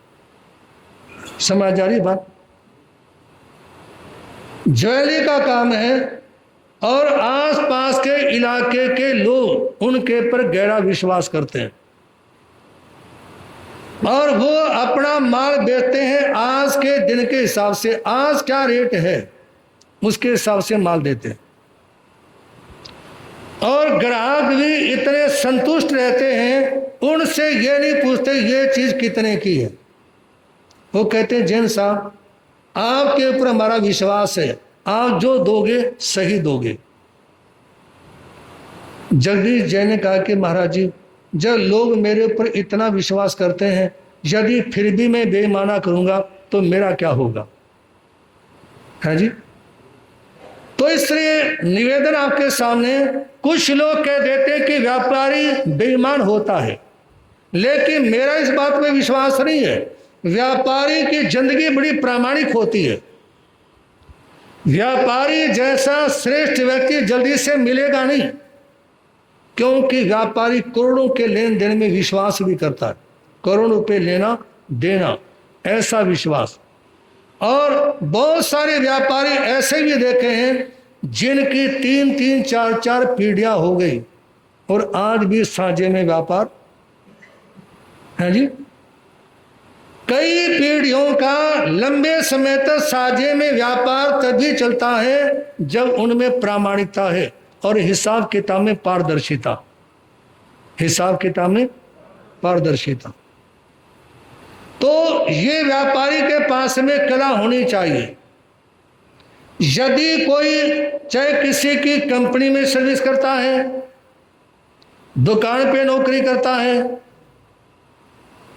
समझ आ रही बात? ज्वेलरी का काम है, और आसपास के इलाके के लोग उनके पर गहरा विश्वास करते हैं, और वो अपना माल बेचते हैं आज के दिन के हिसाब से। आज क्या रेट है उसके हिसाब से माल देते हैं, और ग्राहक भी इतने संतुष्ट रहते हैं, उनसे ये नहीं पूछते ये चीज कितने की है। वो कहते हैं जैन साहब आपके ऊपर हमारा विश्वास है, आप जो दोगे सही दोगे। जगदीश जैन ने कहा कि महाराज जी, जब लोग मेरे ऊपर इतना विश्वास करते हैं, यदि फिर भी मैं बेईमाना करूंगा तो मेरा क्या होगा? है जी। तो इसलिए निवेदन आपके सामने, कुछ लोग कह देते हैं कि व्यापारी बेईमान होता है, लेकिन मेरा इस बात में विश्वास नहीं है। व्यापारी की जिंदगी बड़ी प्रामाणिक होती है। व्यापारी जैसा श्रेष्ठ व्यक्ति जल्दी से मिलेगा नहीं, क्योंकि व्यापारी करोड़ों के लेन देन में विश्वास भी करता है, करोड़ों रुपए लेना देना, ऐसा विश्वास। और बहुत सारे व्यापारी ऐसे भी देखे हैं जिनकी 3-3, 4-4 पीढ़ियां हो गई और आज भी साझे में व्यापार है जी। कई पीढ़ियों का लंबे समय तक साझे में व्यापार तभी चलता है जब उनमें प्रामाणिकता है और हिसाब किताब में पारदर्शिता, हिसाब किताब में पारदर्शिता। तो ये व्यापारी के पास में कला होनी चाहिए। यदि कोई चाहे किसी की कंपनी में सर्विस करता है, दुकान पे नौकरी करता है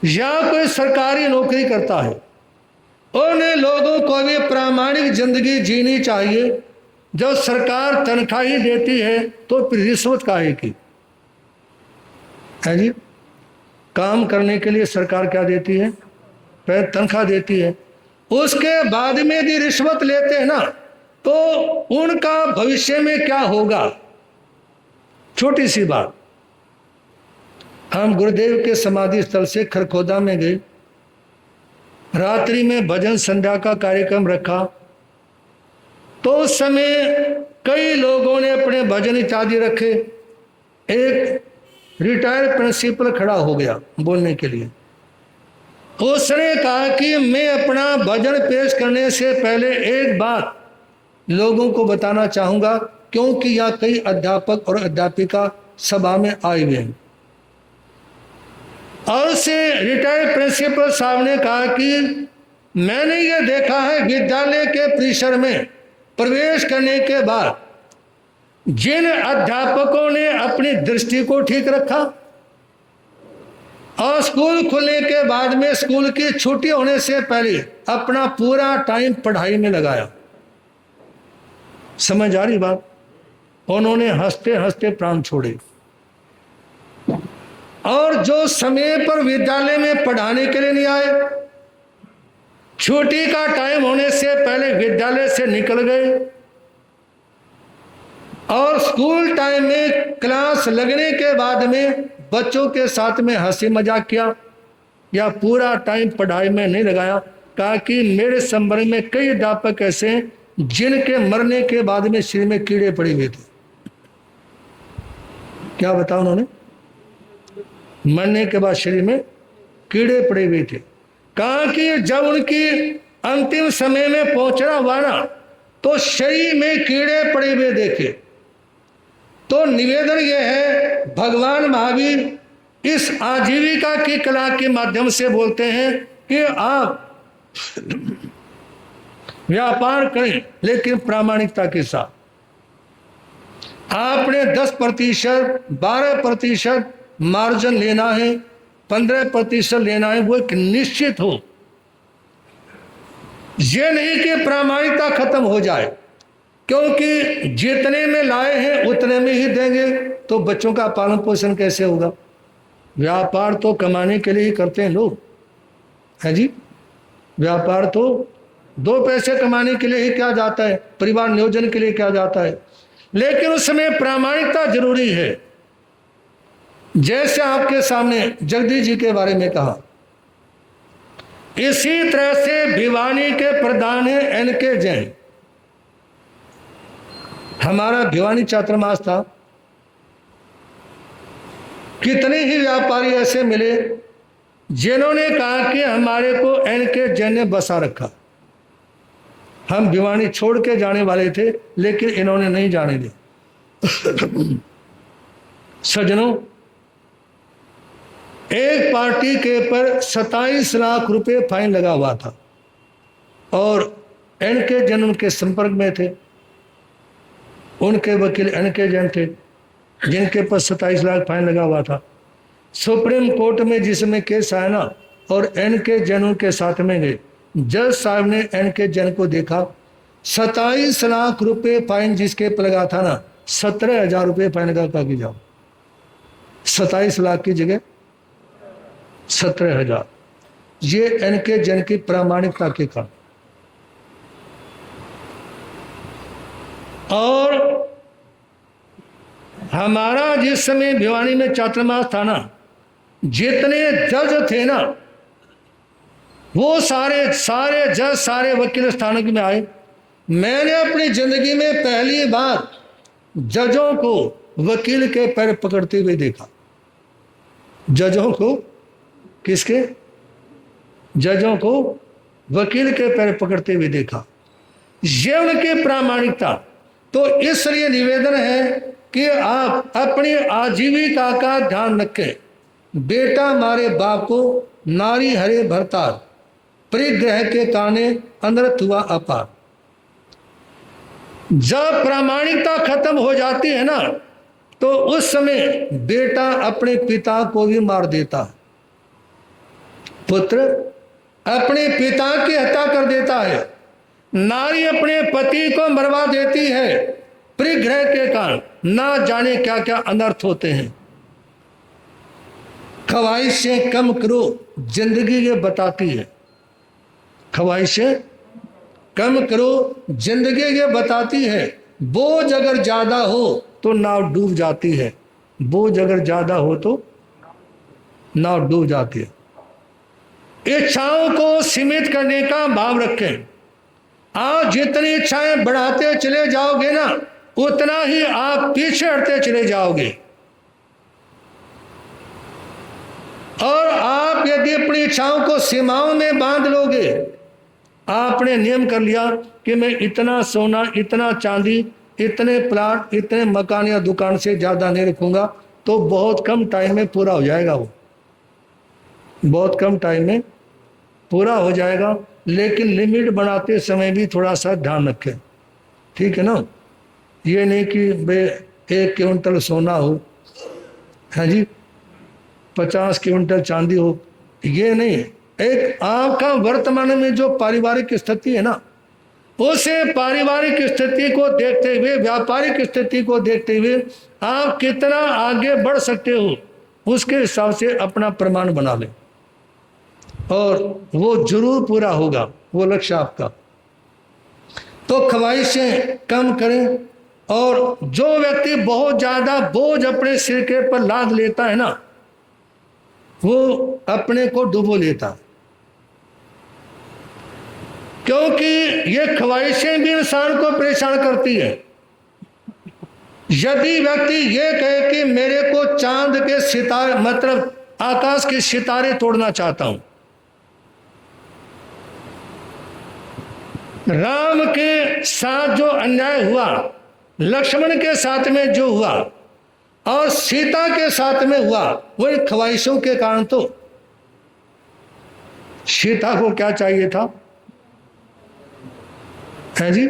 या कोई सरकारी नौकरी करता है, उन लोगों को भी प्रामाणिक जिंदगी जीनी चाहिए। जब सरकार तनख्वाह ही देती है तो फिर रिश्वत काहे की है जी। काम करने के लिए सरकार क्या देती है? पहले तनख्वाह देती है, उसके बाद में भी रिश्वत लेते हैं ना, तो उनका भविष्य में क्या होगा? छोटी सी बात, हम गुरुदेव के समाधि स्थल से खरखोदा में गए, रात्रि में भजन संध्या का कार्यक्रम रखा, तो उस समय कई लोगों ने अपने भजन इत्यादि रखे। एक रिटायर्ड प्रिंसिपल खड़ा हो गया बोलने के लिए। उसने कहा कि मैं अपना भजन पेश करने से पहले एक बात लोगों को बताना चाहूँगा, क्योंकि यहाँ कई अध्यापक और अध्यापिका सभा में आए हुए हैं। और से रिटायर्ड प्रिंसिपल साहब ने कहा कि मैंने ये देखा है विद्यालय के परिसर में प्रवेश करने के बाद जिन अध्यापकों ने अपनी दृष्टि को ठीक रखा और स्कूल खुलने के बाद में स्कूल की छुट्टी होने से पहले अपना पूरा टाइम पढ़ाई में लगाया। समझ आ रही बात? उन्होंने हंसते हंसते प्राण छोड़े। और जो समय पर विद्यालय में पढ़ाने के लिए नहीं आए, छुट्टी का टाइम होने से पहले विद्यालय से निकल गए और स्कूल टाइम में क्लास लगने के बाद में बच्चों के साथ में हंसी मजाक किया या पूरा टाइम पढ़ाई में नहीं लगाया। कहा कि मेरे संपर्क में कई अध्यापक ऐसे हैं जिनके मरने के बाद में शरीर में कीड़े पड़े हुए थे। क्या बताया उन्होंने? मरने के बाद शरीर में कीड़े पड़े हुए थे। कहा कि जब उनकी अंतिम समय में पहुंचना हुआ ना, तो शरीर में कीड़े पड़े हुए देखे। तो निवेदन यह है, भगवान महावीर इस आजीविका की कला के माध्यम से बोलते हैं कि आप व्यापार करें लेकिन प्रामाणिकता के साथ। आपने 10%, 12% मार्जिन लेना है, 15% लेना है, वो एक निश्चित हो। ये नहीं कि प्रामाणिकता खत्म हो जाए, क्योंकि जितने में लाए हैं उतने में ही देंगे तो बच्चों का पालन पोषण कैसे होगा? व्यापार तो कमाने के लिए ही करते हैं लोग, है जी। व्यापार तो 2 पैसे कमाने के लिए ही किया जाता है, परिवार नियोजन के लिए किया जाता है, लेकिन उसमें प्रामाणिकता जरूरी है। जैसे आपके सामने जगदीश जी के बारे में कहा, इसी तरह से भिवानी के प्रधान है एनके जैन। हमारा भिवानी चातुर्मास था, कितने ही व्यापारी ऐसे मिले जिन्होंने कहा कि हमारे को एनके जैन ने बसा रखा। हम भिवानी छोड़ के जाने वाले थे लेकिन इन्होंने नहीं जाने दिया। सज्जनों, एक पार्टी के पर 27 लाख रुपए फाइन लगा हुआ था और एनके जैन उनके संपर्क में थे। उनके वकील एनके जैन थे जिनके पर 27 लाख फाइन लगा हुआ था। सुप्रीम कोर्ट में जिसमें केस आया ना, और एनके जैन उनके साथ में गए, जज साहब ने एनके जैन को देखा, 27 लाख रुपए फाइन जिसके पर लगा था ना, 17,000 रुपये फाइन लगा कि जाओ। 27 लाख की जगह 17,000। ये एनके जैन की प्रामाणिकता के कारण। और हमारा जिस समय भिवानी में चातुर्मास था ना, जितने जज थे ना, वो सारे सारे जज सारे वकील स्थानक में आए। मैंने अपनी जिंदगी में पहली बार जजों को वकील के पैर पकड़ते हुए देखा। जजों को, किसके? जजों को वकील के पैर पकड़ते हुए देखा। ये उनकी प्रामाणिकता। तो इसलिए निवेदन है कि आप अपनी आजीविका का ध्यान रखें। बेटा मारे बाप को, नारी हरे भरतार, परिग्रह के काने अनर्थ हुआ अपार। जब प्रामाणिकता खत्म हो जाती है ना, तो उस समय बेटा अपने पिता को भी मार देता है, पुत्र अपने पिता की हत्या कर देता है, नारी अपने पति को मरवा देती है। परिग्रह के कारण ना जाने क्या क्या अनर्थ होते हैं। ख्वाहिशें कम करो, जिंदगी ये बताती है। ख्वाहिशें कम करो, जिंदगी ये बताती है। बोझ अगर ज्यादा हो तो नाव डूब जाती है। बोझ अगर ज्यादा हो तो नाव डूब जाती है। इच्छाओं को सीमित करने का भाव रखें। आप जितनी इच्छाएं बढ़ाते चले जाओगे ना, उतना ही आप पीछे हटते चले जाओगे। और आप यदि अपनी इच्छाओं को सीमाओं में बांध लोगे, आपने नियम कर लिया कि मैं इतना सोना, इतना चांदी, इतने प्लाट, इतने मकान या दुकान से ज्यादा नहीं रखूंगा, तो बहुत कम टाइम में पूरा हो जाएगा। वो बहुत कम टाइम में पूरा हो जाएगा। लेकिन लिमिट बनाते समय भी थोड़ा सा ध्यान रखें, ठीक है ना। ये नहीं कि भाई 1 क्विंटल सोना हो, है जी, 50 क्विंटल चांदी हो, ये नहीं। एक आपका वर्तमान में जो पारिवारिक स्थिति है ना, उसे पारिवारिक स्थिति को देखते हुए, व्यापारिक स्थिति को देखते हुए आप कितना आगे बढ़ सकते हो, उसके हिसाब से अपना प्रमाण बना लें, और वो जरूर पूरा होगा, वो लक्ष्य आपका। तो ख्वाहिशें कम करें। और जो व्यक्ति बहुत ज्यादा बोझ अपने सिर के पर लाद लेता है ना, वो अपने को डुबो लेता है। क्योंकि ये ख्वाहिशें भी इंसान को परेशान करती है। यदि व्यक्ति ये कहे कि मेरे को चांद के सितारे, मतलब आकाश के सितारे तोड़ना चाहता हूं, राम के साथ जो अन्याय हुआ, लक्ष्मण के साथ में जो हुआ और सीता के साथ में हुआ, वो इन ख्वाहिशों के कारण। तो सीता को क्या चाहिए था, है जी?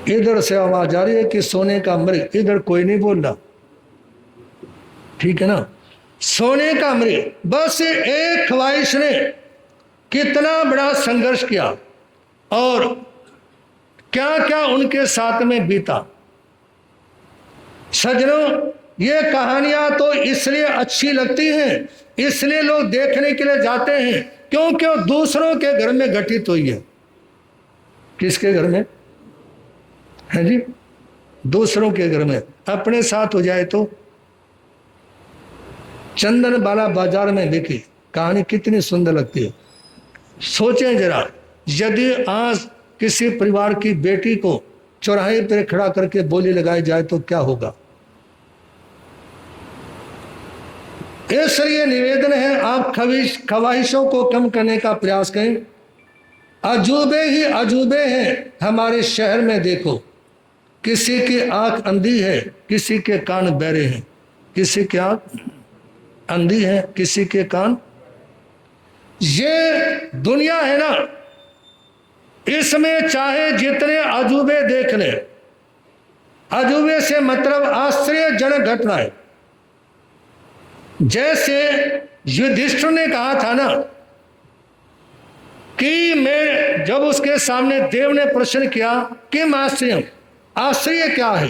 इधर से आवाज आ रही है कि सोने का मृग, इधर कोई नहीं बोल रहा, ठीक है ना। सोने का मृग, बस एक ख्वाहिश ने कितना बड़ा संघर्ष किया और क्या क्या उनके साथ में बीता। सज्जनों, ये कहानियां तो इसलिए अच्छी लगती हैं, इसलिए लोग देखने के लिए जाते हैं, क्योंकि वो दूसरों के घर में घटित हुई है। किसके घर में है जी? दूसरों के घर में। अपने साथ हो जाए तो चंदन बाला बाजार में देखी कहानी कितनी सुंदर लगती है। सोचें जरा, यदि आज किसी परिवार की बेटी को चौराहे पर खड़ा करके बोली लगाई जाए तो क्या होगा। इसलिए निवेदन है, आप ख्वाहिशों को कम करने का प्रयास करें। अजूबे ही अजूबे हैं हमारे शहर में। देखो, किसी की आंख अंधी है, किसी के कान बहरे हैं। किसी की आंख अंधी है, किसी के कान। ये दुनिया है ना, इसमें चाहे जितने अजूबे देख ले, अजूबे से मतलब आश्चर्यजनक घटनाएं। जैसे युधिष्ठिर ने कहा था ना कि मैं, जब उसके सामने देव ने प्रश्न किया कि आश्चर्य क्या है,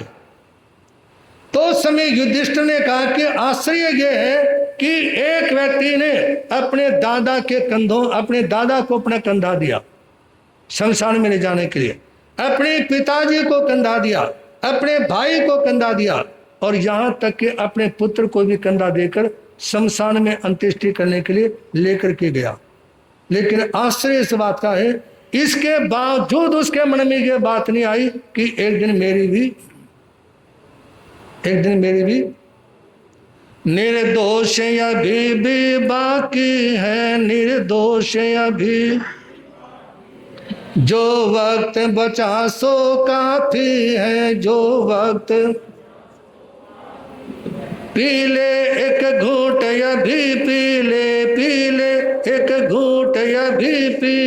तो उस समय युधिष्ठिर ने कहा कि आश्चर्य यह है कि एक व्यक्ति ने अपने दादा के कंधों, अपने दादा को अपना कंधा दिया शमशान में ले जाने के लिए, अपने पिताजी को कंधा दिया, अपने भाई को कंधा दिया, और यहां तक कि अपने पुत्र को भी कंधा देकर शमशान में अंत्येष्टि करने के लिए लेकर के गया। लेकिन आश्चर्य इस बात का है, इसके बावजूद उसके मन में यह बात नहीं आई कि एक दिन मेरी भी निर्दोष अभी भी बाकी है, निर्दोष अभी, जो वक्त बचा सो काफी है, जो वक्त, पी ले एक घूंट अभी, पी ले एक घूंट अभी पी,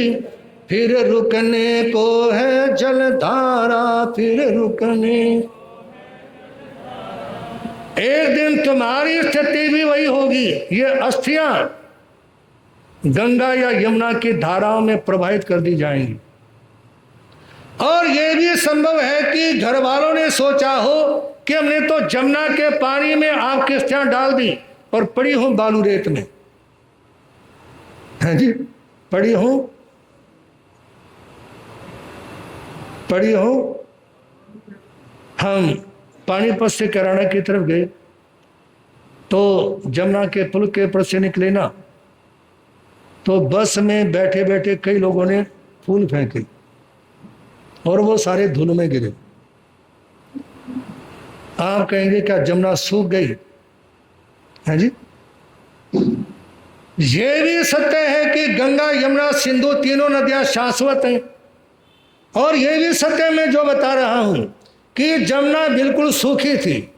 फिर रुकने को है जलधारा, फिर रुकने। एक दिन तुम्हारी स्थिति भी वही होगी, ये अस्थियां गंगा या यमुना की धाराओं में प्रवाहित कर दी जाएंगी। और यह भी संभव है कि घर वालों ने सोचा हो कि हमने तो जमुना के पानी में आपकी अस्थियां डाल दी और पड़ी हूं बालू रेत में, है जी, पड़ी हूं हम पानीपत से कैराना की तरफ गए तो जमुना के पुल के ऊपर से निकले ना, तो बस में बैठे बैठे कई लोगों ने फूल फेंके और वो सारे धुल में गिरे। आप कहेंगे क्या जमुना सूख गई? है जी, ये भी सत्य है कि गंगा यमुना सिंधु तीनों नदियां शाश्वत हैं। और यह भी सत्य मैं जो बता रहा हूं कि जमुना बिल्कुल सूखी थी,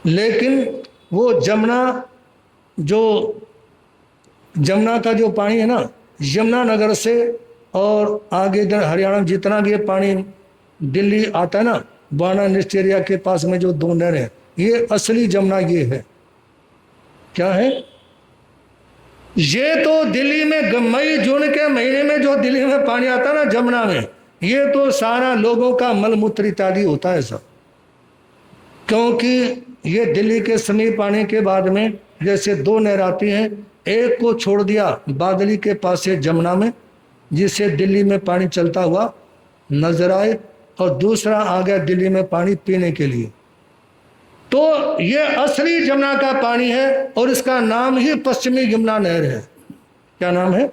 लेकिन वो जमुना का जो पानी है ना, यमुना नगर से और आगे इधर हरियाणा में जितना भी ये पानी दिल्ली आता है ना, बाना निस्टेरिया के पास में जो 2 नहर है, ये असली जमुना ये है। क्या है? ये तो दिल्ली में मई जून के महीने में जो दिल्ली में पानी आता ना जमुना में, ये तो सारा लोगों का मलमूत्र इत्यादि होता है सब। क्योंकि ये दिल्ली के समीप आने के बाद में जैसे 2 नहर आती हैं, एक को छोड़ दिया बादली के पास से जमुना में, जिससे दिल्ली में पानी चलता हुआ नजर आए, और दूसरा आ गया दिल्ली में पानी पीने के लिए। तो ये असली जमुना का पानी है और इसका नाम ही पश्चिमी यमुना नहर है। क्या नाम है?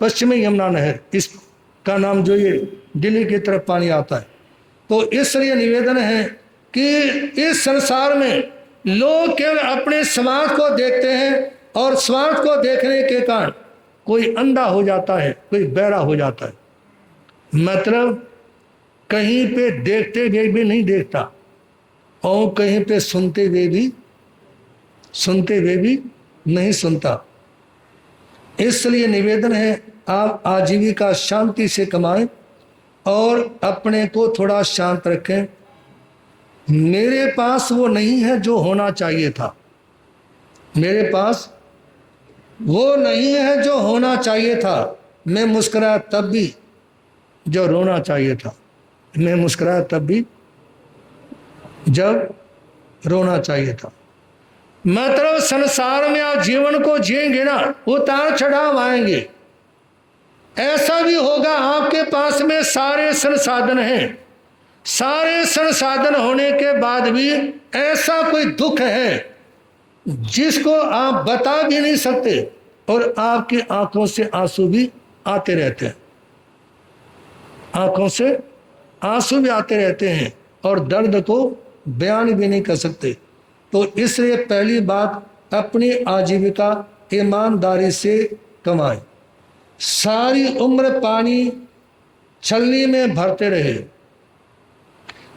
पश्चिमी यमुना नहर, इसका नाम जो ये दिल्ली की तरफ पानी आता है। तो इसलिए निवेदन है कि इस संसार में लोग केवल अपने स्वार्थ को देखते हैं, और स्वार्थ को देखने के कारण कोई अंधा हो जाता है, कोई बहरा हो जाता है। मतलब कहीं पे देखते हुए भी नहीं देखता और कहीं पे सुनते हुए भी नहीं सुनता। इसलिए निवेदन है आप आजीविका शांति से कमाएं और अपने को थोड़ा शांत रखें। मेरे पास वो नहीं है जो होना चाहिए था, मेरे पास वो नहीं है जो होना चाहिए था। मैं मुस्कुराया तब भी जो रोना चाहिए था, मैं मुस्कुराया तब भी जब रोना चाहिए था। मतलब संसार में आप जीवन को जिएंगे ना, उतार चढ़ाव आएंगे। ऐसा भी होगा आपके पास में सारे संसाधन हैं, सारे संसाधन होने के बाद भी ऐसा कोई दुख है जिसको आप बता भी नहीं सकते, और आपकी आंखों से आंसू भी आते रहते हैं, आंखों से आंसू भी आते रहते हैं, और दर्द को बयान भी नहीं कर सकते। तो इसलिए पहली बात, अपनी आजीविका ईमानदारी से कमाएं। सारी उम्र पानी छलनी में भरते रहे।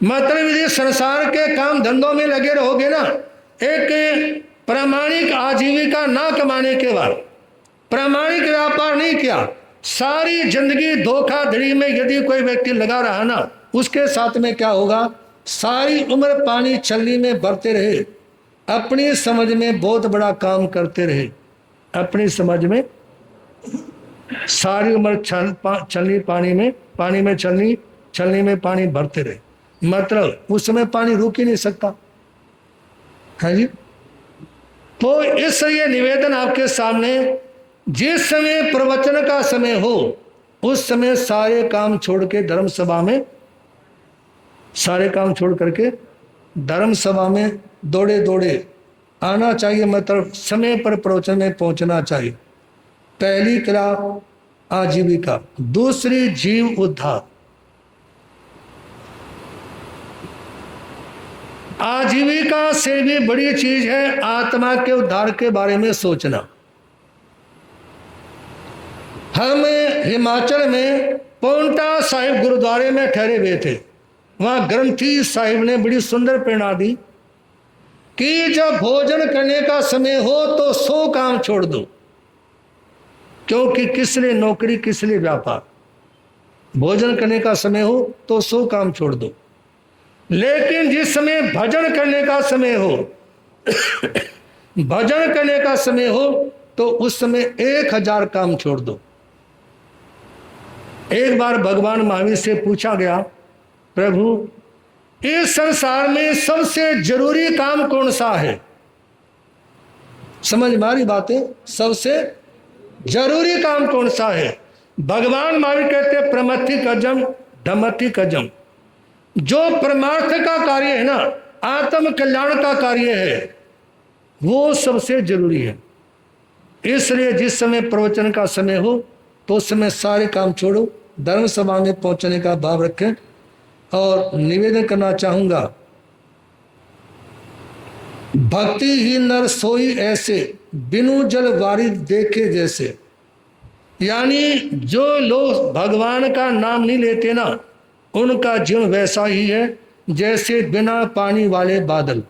मतलब यदि संसार के काम धंधों में लगे रहोगे ना, एक प्रामाणिक आजीविका ना कमाने के बाद, प्रामाणिक व्यापार नहीं किया, सारी जिंदगी धोखाधड़ी में यदि कोई व्यक्ति लगा रहा ना, उसके साथ में क्या होगा? सारी उम्र पानी छलनी में भरते रहे, अपनी समझ में बहुत बड़ा काम करते रहे, अपनी समझ में सारी उम्र छलनी पानी में छलनी में पानी भरते रहे। मतलब उस समय पानी रुक ही नहीं सकता है जी। तो इसलिए निवेदन आपके सामने, जिस समय प्रवचन का समय हो उस समय सारे काम छोड़ के धर्म सभा में, सारे काम छोड़ करके धर्म सभा में दौड़े दौड़े आना चाहिए, मतलब समय पर प्रवचन में पहुंचना चाहिए। पहली कला आजीविका, दूसरी जीव उद्धार। आजीविका से भी बड़ी चीज है आत्मा के उद्धार के बारे में सोचना। हम हिमाचल में पौंटा साहिब गुरुद्वारे में ठहरे हुए थे। वहां ग्रंथी साहिब ने बड़ी सुंदर प्रेरणा दी कि जब भोजन करने का समय हो तो 100 काम छोड़ दो, क्योंकि किस लिए नौकरी, किस लिए व्यापार। भोजन करने का समय हो तो 100 काम छोड़ दो, लेकिन जिस समय भजन करने का समय हो भजन करने का समय हो तो उस समय 1000 काम छोड़ दो। एक बार भगवान महावीर से पूछा गया, प्रभु इस संसार में सबसे जरूरी काम कौन सा है? समझ मारी बातें, सबसे जरूरी काम कौन सा है? भगवान महावीर कहते प्रमथि कजम धमथि कजम। जो परमार्थ का कार्य है ना, आत्म कल्याण का कार्य है, वो सबसे जरूरी है। इसलिए जिस समय प्रवचन का समय हो तो उस समय सारे काम छोड़ो, धर्म सभा में पहुंचने का भाव रखें। और निवेदन करना चाहूंगा, भक्ति ही नर सोई ऐसे, बिनु जल वारिद देखे जैसे। यानी जो लोग भगवान का नाम नहीं लेते ना, उनका जीवन वैसा ही है जैसे बिना पानी वाले बादल।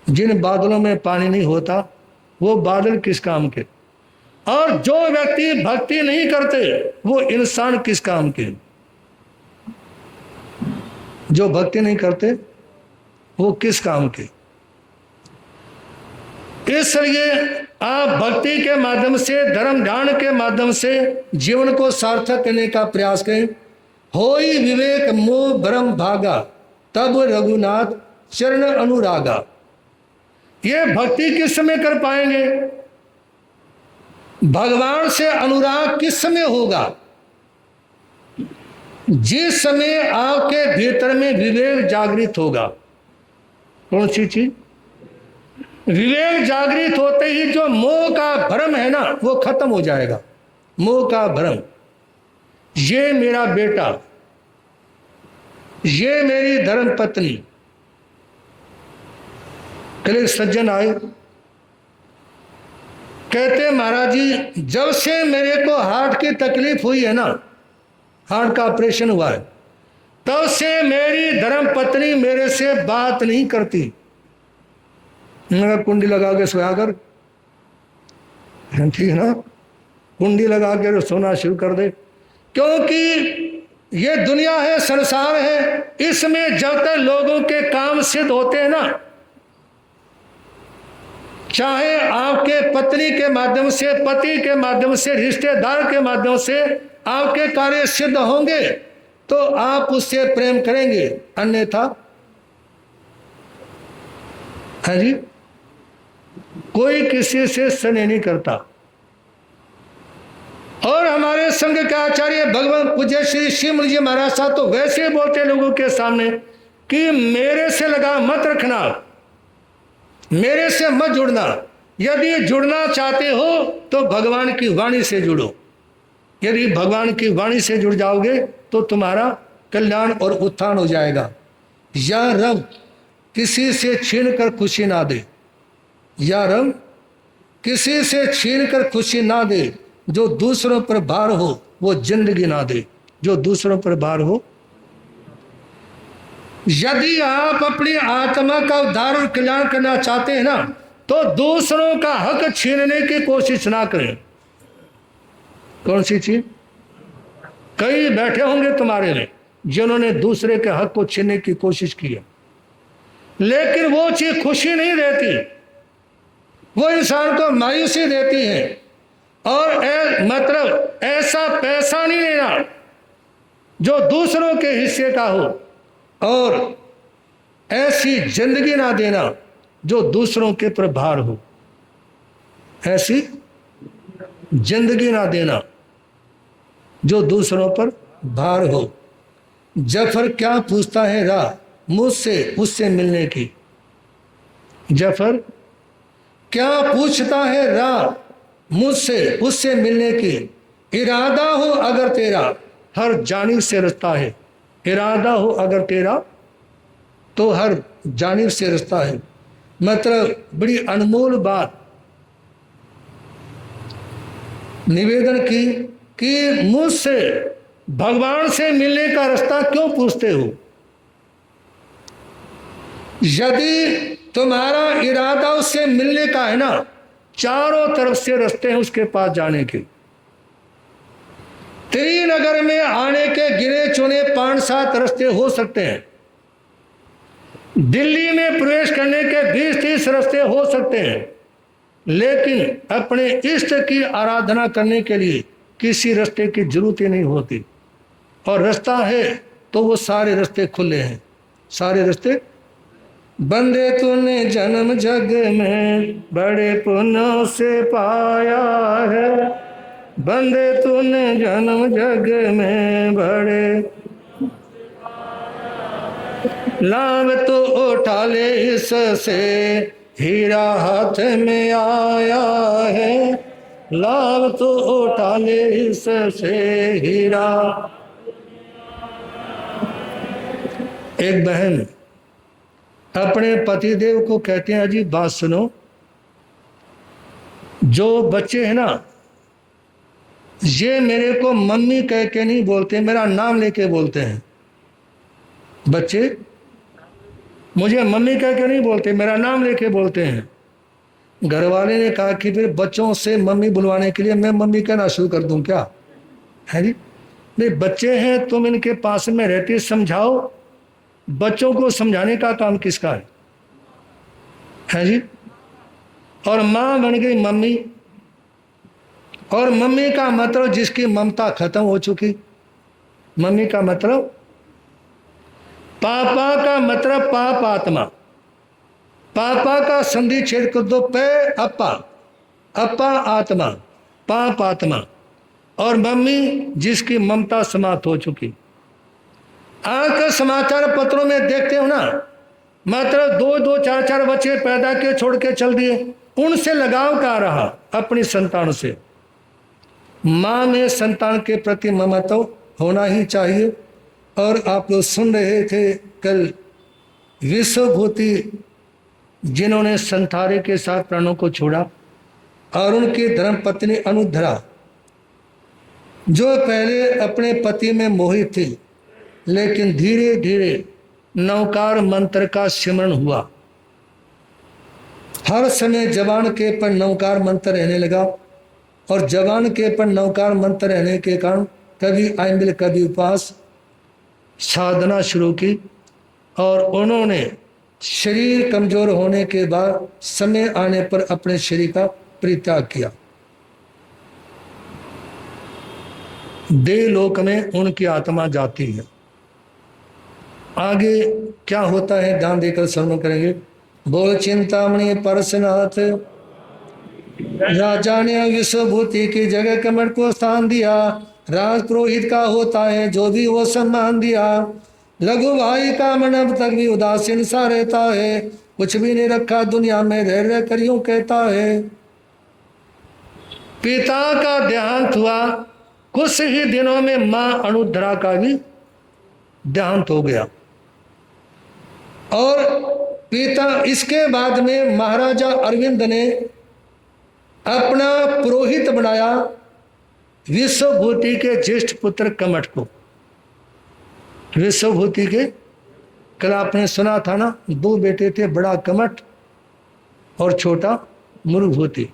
जिन बादलों में पानी नहीं होता वो बादल किस काम के? और जो व्यक्ति भक्ति नहीं करते वो इंसान किस काम के? जो भक्ति नहीं करते वो किस काम के? इसलिए आप भक्ति के माध्यम से, धर्म ध्यान के माध्यम से जीवन को सार्थक करने का प्रयास करें। होई विवेक मोह भ्रम भागा, तब रघुनाथ चरण अनुरागा। ये भक्ति किस समय कर पाएंगे? भगवान से अनुराग किस समय होगा? जिस समय आपके भीतर में विवेक जागृत होगा। कौन सी चीज? विवेक जागृत होते ही जो मोह का भ्रम है ना, वो खत्म हो जाएगा। मोह का भ्रम, ये मेरा बेटा, ये मेरी धर्म पत्नी। कल एक सज्जन आए, कहते महाराज जी जब से मेरे को हार्ट की तकलीफ हुई है ना, हार्ट का ऑपरेशन हुआ है, तब से मेरी धर्म पत्नी मेरे से बात नहीं करती। मैंने कुंडी लगा के सोया कर, ठीक है ना, कुंडी लगा के सोना शुरू कर दे। क्योंकि ये दुनिया है, संसार है, इसमें जब तक लोगों के काम सिद्ध होते हैं ना, चाहे आपके पत्नी के माध्यम से, पति के माध्यम से, रिश्तेदार के माध्यम से आपके कार्य सिद्ध होंगे तो आप उससे प्रेम करेंगे, अन्यथा है जी कोई किसी से स्नेह नहीं करता। और हमारे संघ के आचार्य भगवान पूज्य श्री शिव जी महाराज साहब तो वैसे बोलते लोगों के सामने कि मेरे से लगाव मत रखना, मेरे से मत जुड़ना। यदि जुड़ना चाहते हो तो भगवान की वाणी से जुड़ो। यदि भगवान की वाणी से जुड़ जाओगे तो तुम्हारा कल्याण और उत्थान हो जाएगा। या रब किसी से छीन कर खुशी ना दे, या रब किसी से छीन कर खुशी ना दे। जो दूसरों पर भार हो वो जिंदगी ना दे, जो दूसरों पर भार हो। यदि आप अपनी आत्मा का उद्धार और कल्याण करना चाहते हैं ना, तो दूसरों का हक छीनने की कोशिश ना करें। कौन सी चीज? कई बैठे होंगे तुम्हारे में जिन्होंने दूसरे के हक को छीनने की कोशिश की है, लेकिन वो चीज खुशी नहीं देती, वो इंसान को मायूसी देती है। और मतलब ऐसा पैसा नहीं लेना जो दूसरों के हिस्से का हो, और ऐसी जिंदगी ना देना जो दूसरों के प्रभार हो। ऐसी जिंदगी ना देना जो दूसरों पर भार हो। जफर क्या पूछता है राह मुझसे उससे मिलने की। जफर क्या पूछता है राह मुझसे उससे मिलने की, इरादा हो अगर तेरा हर जानिब से रास्ता है। इरादा हो अगर तेरा तो हर जानिब से रास्ता है। मतलब बड़ी अनमोल बात निवेदन की कि मुझसे भगवान से मिलने का रास्ता क्यों पूछते हो। यदि तुम्हारा इरादा उससे मिलने का है ना, चारों तरफ से रास्ते हैं उसके पास जाने के। त्रिनगर में आने के गिने चुने 5-7 रास्ते हो सकते हैं। दिल्ली में प्रवेश करने के 20-30 रास्ते हो सकते हैं, लेकिन अपने इष्ट की आराधना करने के लिए किसी रास्ते की जरूरत ही नहीं होती। और रास्ता है तो वो सारे रास्ते खुले हैं, सारे रास्ते। बंदे तूने जन्म जग में बड़े पुण्यों से पाया है, बंदे तूने जन्म जग में बड़े लाभ तो उठा ले इससे हीरा हाथ में आया है, लाभ तो उठा ले इससे हीरा। एक बहन अपने पतिदेव को कहते हैं, जी बात सुनो, जो बच्चे हैं ना ये मेरे को मम्मी कह के नहीं बोलते, मेरा नाम लेके बोलते हैं। बच्चे मुझे मम्मी कह के नहीं बोलते, मेरा नाम लेके बोलते हैं। घर वाले ने कहा कि फिर बच्चों से मम्मी बुलवाने के लिए मैं मम्मी कहना शुरू कर दूं क्या? है जी, नहीं बच्चे हैं, तुम इनके पास में रहते समझाओ। बच्चों को समझाने का काम किसका है जी? और माँ बन गई मम्मी, और मम्मी का मतलब जिसकी ममता खत्म हो चुकी। मम्मी का मतलब, पापा का मतलब पाप आत्मा, पापा का संधि छेद कर दो, पे अपा, अपा आत्मा, पाप आत्मा। और मम्मी जिसकी ममता समाप्त हो चुकी। आज के समाचार पत्रों में देखते हो ना, मतलब 2-2, 4-4 बच्चे पैदा के छोड़ के चल दिए। उनसे लगाव कहाँ रहा? अपनी संतान से। माँ में संतान के प्रति ममता होना ही चाहिए। और आप लोग सुन रहे थे कल विश्वभूति जिन्होंने संथारे के साथ प्राणों को छोड़ा, और उनकी धर्मपत्नी अनुधरा जो पहले अपने पति में मोहित थी, लेकिन धीरे धीरे नवकार मंत्र का सिमरण हुआ। हर समय जबान के पर नवकार मंत्र रहने लगा, और जबान के पर नवकार मंत्र रहने के कारण कभी आइमिल कभी उपवास साधना शुरू की। और उन्होंने शरीर कमजोर होने के बाद समय आने पर अपने शरीर का परित्याग किया। देवलोक में उनकी आत्मा जाती है। आगे क्या होता है ध्यान देकर श्रवण करेंगे। बोल चिंतामणि परसनाथ, राजा ने विश्वभूति की जगह कमर को स्थान दिया। राज पुरोहित का होता है जो भी वो सम्मान दिया। लघु भाई का मन अब तक भी उदासीन सा रहता है, कुछ भी नहीं रखा दुनिया में, रह रह कर यूं कहता है। पिता का देहांत हुआ, कुछ ही दिनों में मां अनुधरा का भी देहांत हो गया। और पिता, इसके बाद में महाराजा अरविंद ने अपना पुरोहित बनाया विश्वभूति के ज्येष्ठ पुत्र कमठ को। विश्वभूति के, कल आपने सुना था ना, 2 बेटे थे, बड़ा कमठ और छोटा मुरुभूति।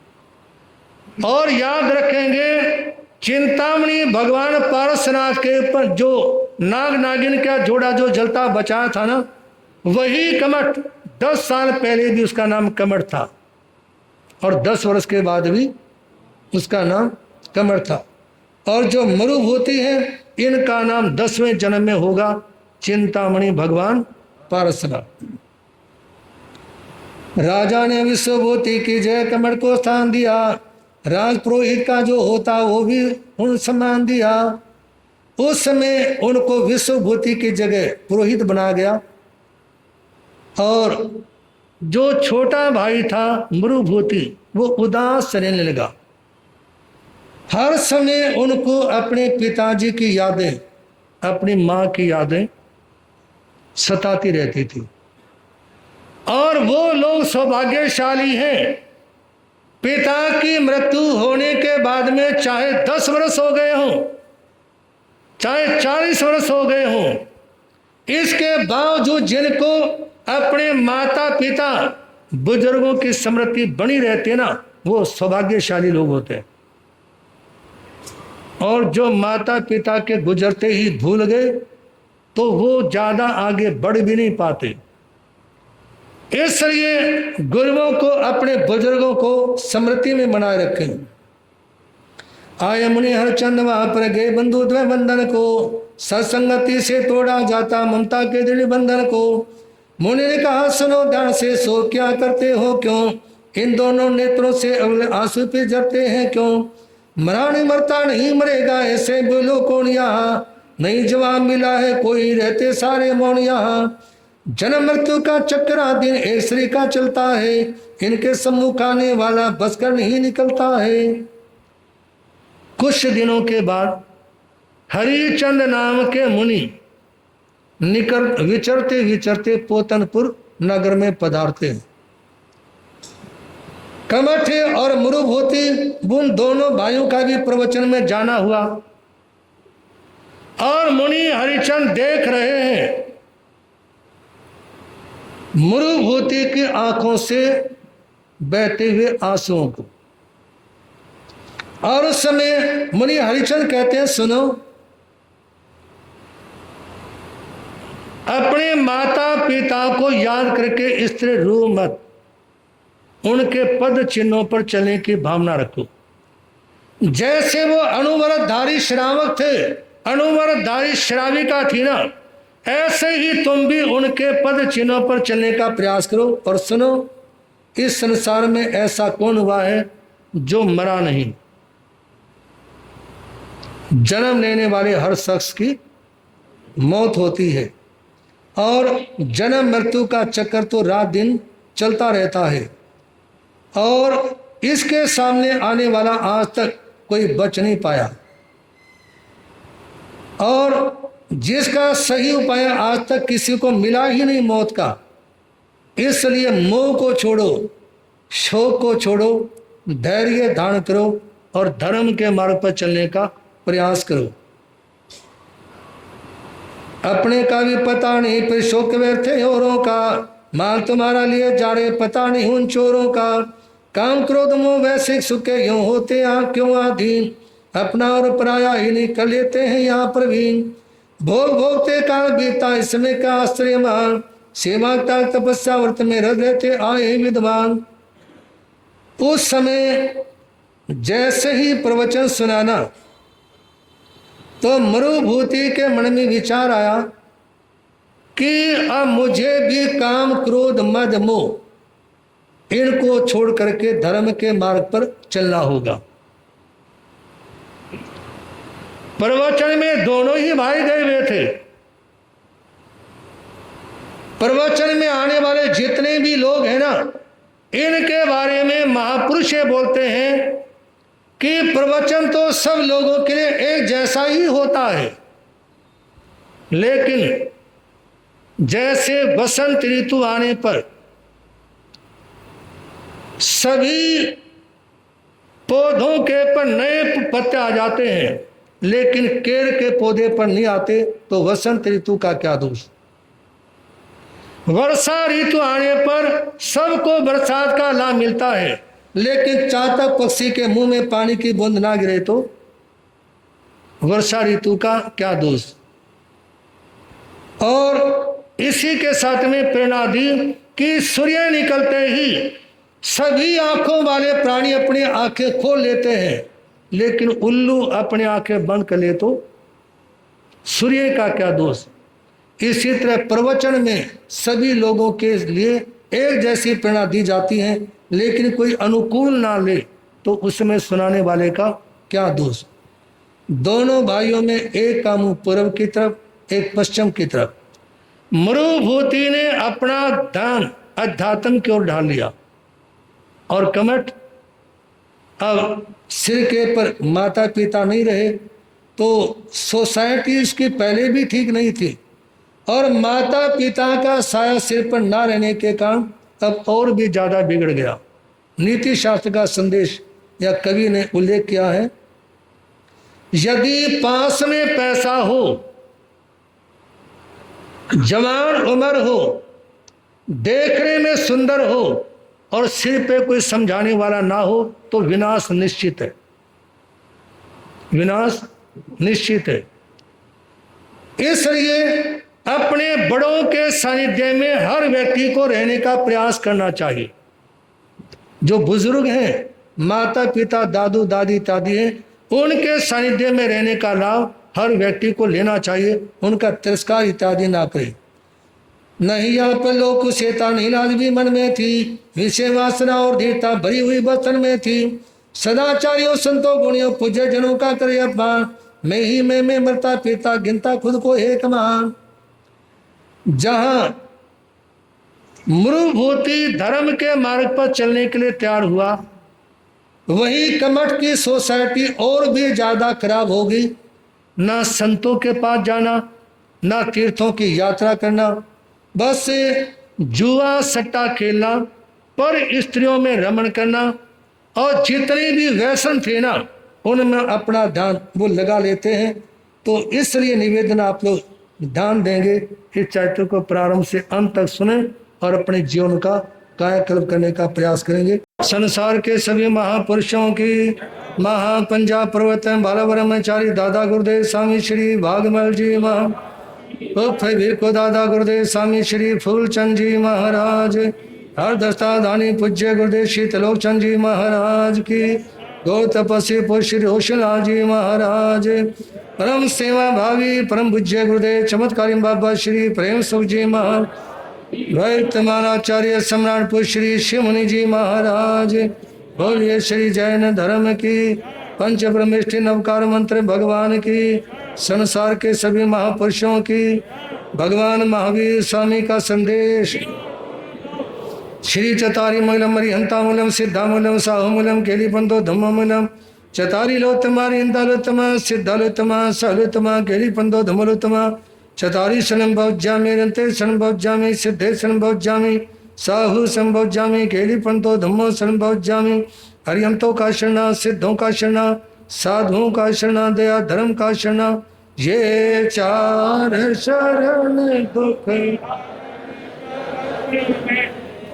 और याद रखेंगे चिंतामणि भगवान पारसनाथ के ऊपर जो नाग नागिन का जोड़ा जो जलता बचाया था ना, वही कमठ 10 साल पहले भी उसका नाम कमठ था, और 10 वर्ष के बाद भी उसका नाम कमठ था। और जो मरुभूति है इनका नाम 10वें जन्म में होगा चिंतामणि भगवान पारसनाथ। राजा ने विश्वभूति की जय कमठ को स्थान दिया। राज पुरोहित का जो होता वो भी उन सम्मान दिया। उस समय उनको विश्वभूति की जगह पुरोहित बना गया। और जो छोटा भाई था मरुभूति, वो उदास रहने लगा। हर समय उनको अपने पिताजी की यादें, अपनी माँ की यादें सताती रहती थी। और वो लोग सौभाग्यशाली हैं, पिता की मृत्यु होने के बाद में चाहे 10 वर्ष हो गए हों, चाहे 40 वर्ष हो गए हों, इसके बावजूद जिनको अपने माता पिता बुजुर्गों की स्मृति बनी रहती है ना, वो सौभाग्यशाली लोग होते हैं। और जो माता पिता के गुजरते ही भूल गए तो वो ज्यादा आगे बढ़ भी नहीं पाते। इसलिए गुरुओं को, अपने बुजुर्गों को स्मृति में बनाए रखें। आय मुनि हरचंद वहां पर गए बंधु द्वय बंधन को, सत्संगति से तोड़ा जाता ममता के दृढ़ बंधन को। मुनि ने कहा सुनो ध्यान से, सो क्या करते हो क्यों, इन दोनों नेत्रों से अगले आंसू पे जरते हैं क्यों। मरा नहीं मरता नहीं मरेगा ऐसे बोलो कौन यहाँ, नहीं जवाब मिला है कोई रहते सारे मौन यहाँ। जन्म मृत्यु का चक्रा दिन एक श्री का चलता है, इनके सम्मुख आने वाला बसकर नहीं निकलता है। कुछ दिनों के बाद हरिचंद नाम के मुनि निकल विचरते विचरते पोतनपुर नगर में पधारते। कमठे और मरुभूति उन दोनों भाइयों का भी प्रवचन में जाना हुआ। और मुनि हरिचंद देख रहे हैं मरुभूति की आंखों से बहते हुए आंसुओं को। और उस समय मुनि हरिचंद कहते हैं सुनो, अपने माता पिता को याद करके इस तरह रो मत, उनके पद चिन्हों पर चलने की भावना रखो। जैसे वो अनुवरधारी श्रावक थे, अनुवरधारी श्राविका थी ना, ऐसे ही तुम भी उनके पद चिन्हों पर चलने का प्रयास करो। और सुनो, इस संसार में ऐसा कौन हुआ है जो मरा नहीं। जन्म लेने वाले हर शख्स की मौत होती है और जन्म मृत्यु का चक्कर तो रात दिन चलता रहता है। और इसके सामने आने वाला आज तक कोई बच नहीं पाया। और जिसका सही उपाय आज तक किसी को मिला ही नहीं मौत का। इसलिए मोह को छोड़ो, शोक को छोड़ो, धैर्य धारण करो और धर्म के मार्ग पर चलने का प्रयास करो। अपने का भी पता नहीं फिर शोक व्यर्थ है औरों का, माल तुम्हारा लिए जा रहे पता नहीं उन चोरों का। काम क्रोध मोह वैसे सुख यूं होते यहाँ क्यों आधीन, अपना और पराया ही नहीं कर लेते हैं यहाँ प्रवीण। भोग भोगते काल बीता इसमें का आश्रय मान, सेवा त्याग तपस्या व्रत में हृदय थे आए विद्वान। उस समय जैसे ही प्रवचन सुनाना तो मरुभूति के मन में विचार आया कि अब मुझे भी काम क्रोध मद मोह इनको छोड़ करके धर्म के मार्ग पर चलना होगा। प्रवचन में दोनों ही भाई गए हुए थे। प्रवचन में आने वाले जितने भी लोग हैं ना, इनके बारे में महापुरुष ये बोलते हैं कि प्रवचन तो सब लोगों के लिए एक जैसा ही होता है, लेकिन जैसे बसंत ऋतु आने पर सभी पौधों के पर नए पत्ते आ जाते हैं लेकिन केर के पौधे पर नहीं आते, तो वसंत ऋतु का क्या दोष। वर्षा ऋतु आने पर सबको बरसात का लाभ मिलता है, लेकिन चातक पक्षी के मुंह में पानी की बूंद ना गिरे तो वर्षा ऋतु का क्या दोष। और इसी के साथ में प्रेरणा दी कि सूर्य निकलते ही सभी आंखों वाले प्राणी अपनी आंखें खोल लेते हैं, लेकिन उल्लू अपनी आंखें बंद कर ले तो सूर्य का क्या दोष। इसी तरह प्रवचन में सभी लोगों के लिए एक जैसी प्रेरणा दी जाती है, लेकिन कोई अनुकूल ना ले तो उसमें सुनाने वाले का क्या दोष। दोनों भाइयों में एक का मुंह पूर्व की तरफ, एक पश्चिम की तरफ। मरुभूति ने अपना ध्यान अध्यात्म की ओर ढाल लिया। और कमठ अब सिर के पर माता पिता नहीं रहे तो सोसाइटी इसकी पहले भी ठीक नहीं थी, और माता पिता का साया सिर पर ना रहने के कारण अब और भी ज्यादा बिगड़ गया। नीति शास्त्र का संदेश या कवि ने उल्लेख किया है, यदि पास में पैसा हो, जवान उम्र हो, देखने में सुंदर हो और सिर पे कोई समझाने वाला ना हो तो विनाश निश्चित है, विनाश निश्चित है। इसलिए अपने बड़ों के सानिध्य में हर व्यक्ति को रहने का प्रयास करना चाहिए। जो बुजुर्ग हैं, माता पिता दादू दादी इत्यादि हैं, उनके सानिध्य में रहने का लाभ हर व्यक्ति को लेना चाहिए, उनका तिरस्कार इत्यादि ना करे। नहीं यहाँ पर लोग कुशेता नहीं लाज भी मन में थी, विषय वासना और धीरता भरी हुई बचन में थी। सदाचारियों संतों गुणियों पूज्य जनों का करे अपमान, मैं ही मैं मरता पीता गिनता खुद को एक महान। जहां मृभूति धर्म के मार्ग पर चलने के लिए तैयार हुआ, वही कमठ की सोसाइटी और भी ज्यादा खराब हो गई। ना संतों के पास जाना, ना तीर्थों की यात्रा करना, बस जुआ सट्टा खेलना, पर स्त्रियों में रमण करना, और जितने भी व्यसन थे ना उनमें अपना ध्यान वो लगा लेते हैं। तो इसलिए निवेदन आप लोग ध्यान देंगे, इस चैप्टर को प्रारंभ से अंत तक सुने और अपने जीवन का कायाकल्प करने का प्रयास करेंगे। संसार के सभी महापुरुषों की महापंजाब पर्वत बाला ब्रह्मचारी दादा गुरुदेव स्वामी श्री भागमल जी को दादा गुरुदेव स्वामी श्री फूलचंद जी महाराज, हर दस्ता दानी पूज्य गुरुदेव श्री त्रिलोकचंद जी महाराज की, गौ तपस्वी पुष्य श्री होशलाल जी महाराज, परम सेवा भावी परम पूज्य गुरुदेव चमत्कारी बाबा श्री प्रेम सुख जी महाराज, वर्तमानाचार्य सम्राट पुष्य श्री शिवमुनि जी महाराज। बोलिए श्री जैन धर्म की पंच ब्रह्मिष्ठ नवकार मंत्र भगवान की, संसार के सभी महापुरुषों की, भगवान महावीर स्वामी का संदेश। श्री चतारी मूलम हरिहंता मूलम सिद्धा मूलम साहु मूलम केली पंतो धम्म मूलम चतारी लोत्तमा रिंदालोत्तमा सिद्धालोत्तमा सहलोत्तमा केली पंतो धम्मलोत्तमा चतारी शनम भौज्यामि रंते शनम भौज्यामि सिद्धे शनम भौज्यामि साहु शनम भौज्यामि केली पंतो धम्मो शनम भौज्यामि। हरिहंतों का शरणा, सिद्धों का शरणा, साधुओं का शरणा, दया धर्म का शरणा, ये चार शरण दुख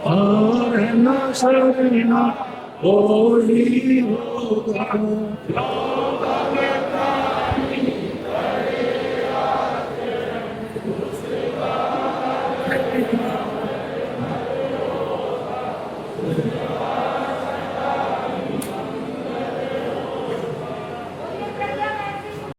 और न शरणा कोई होगा।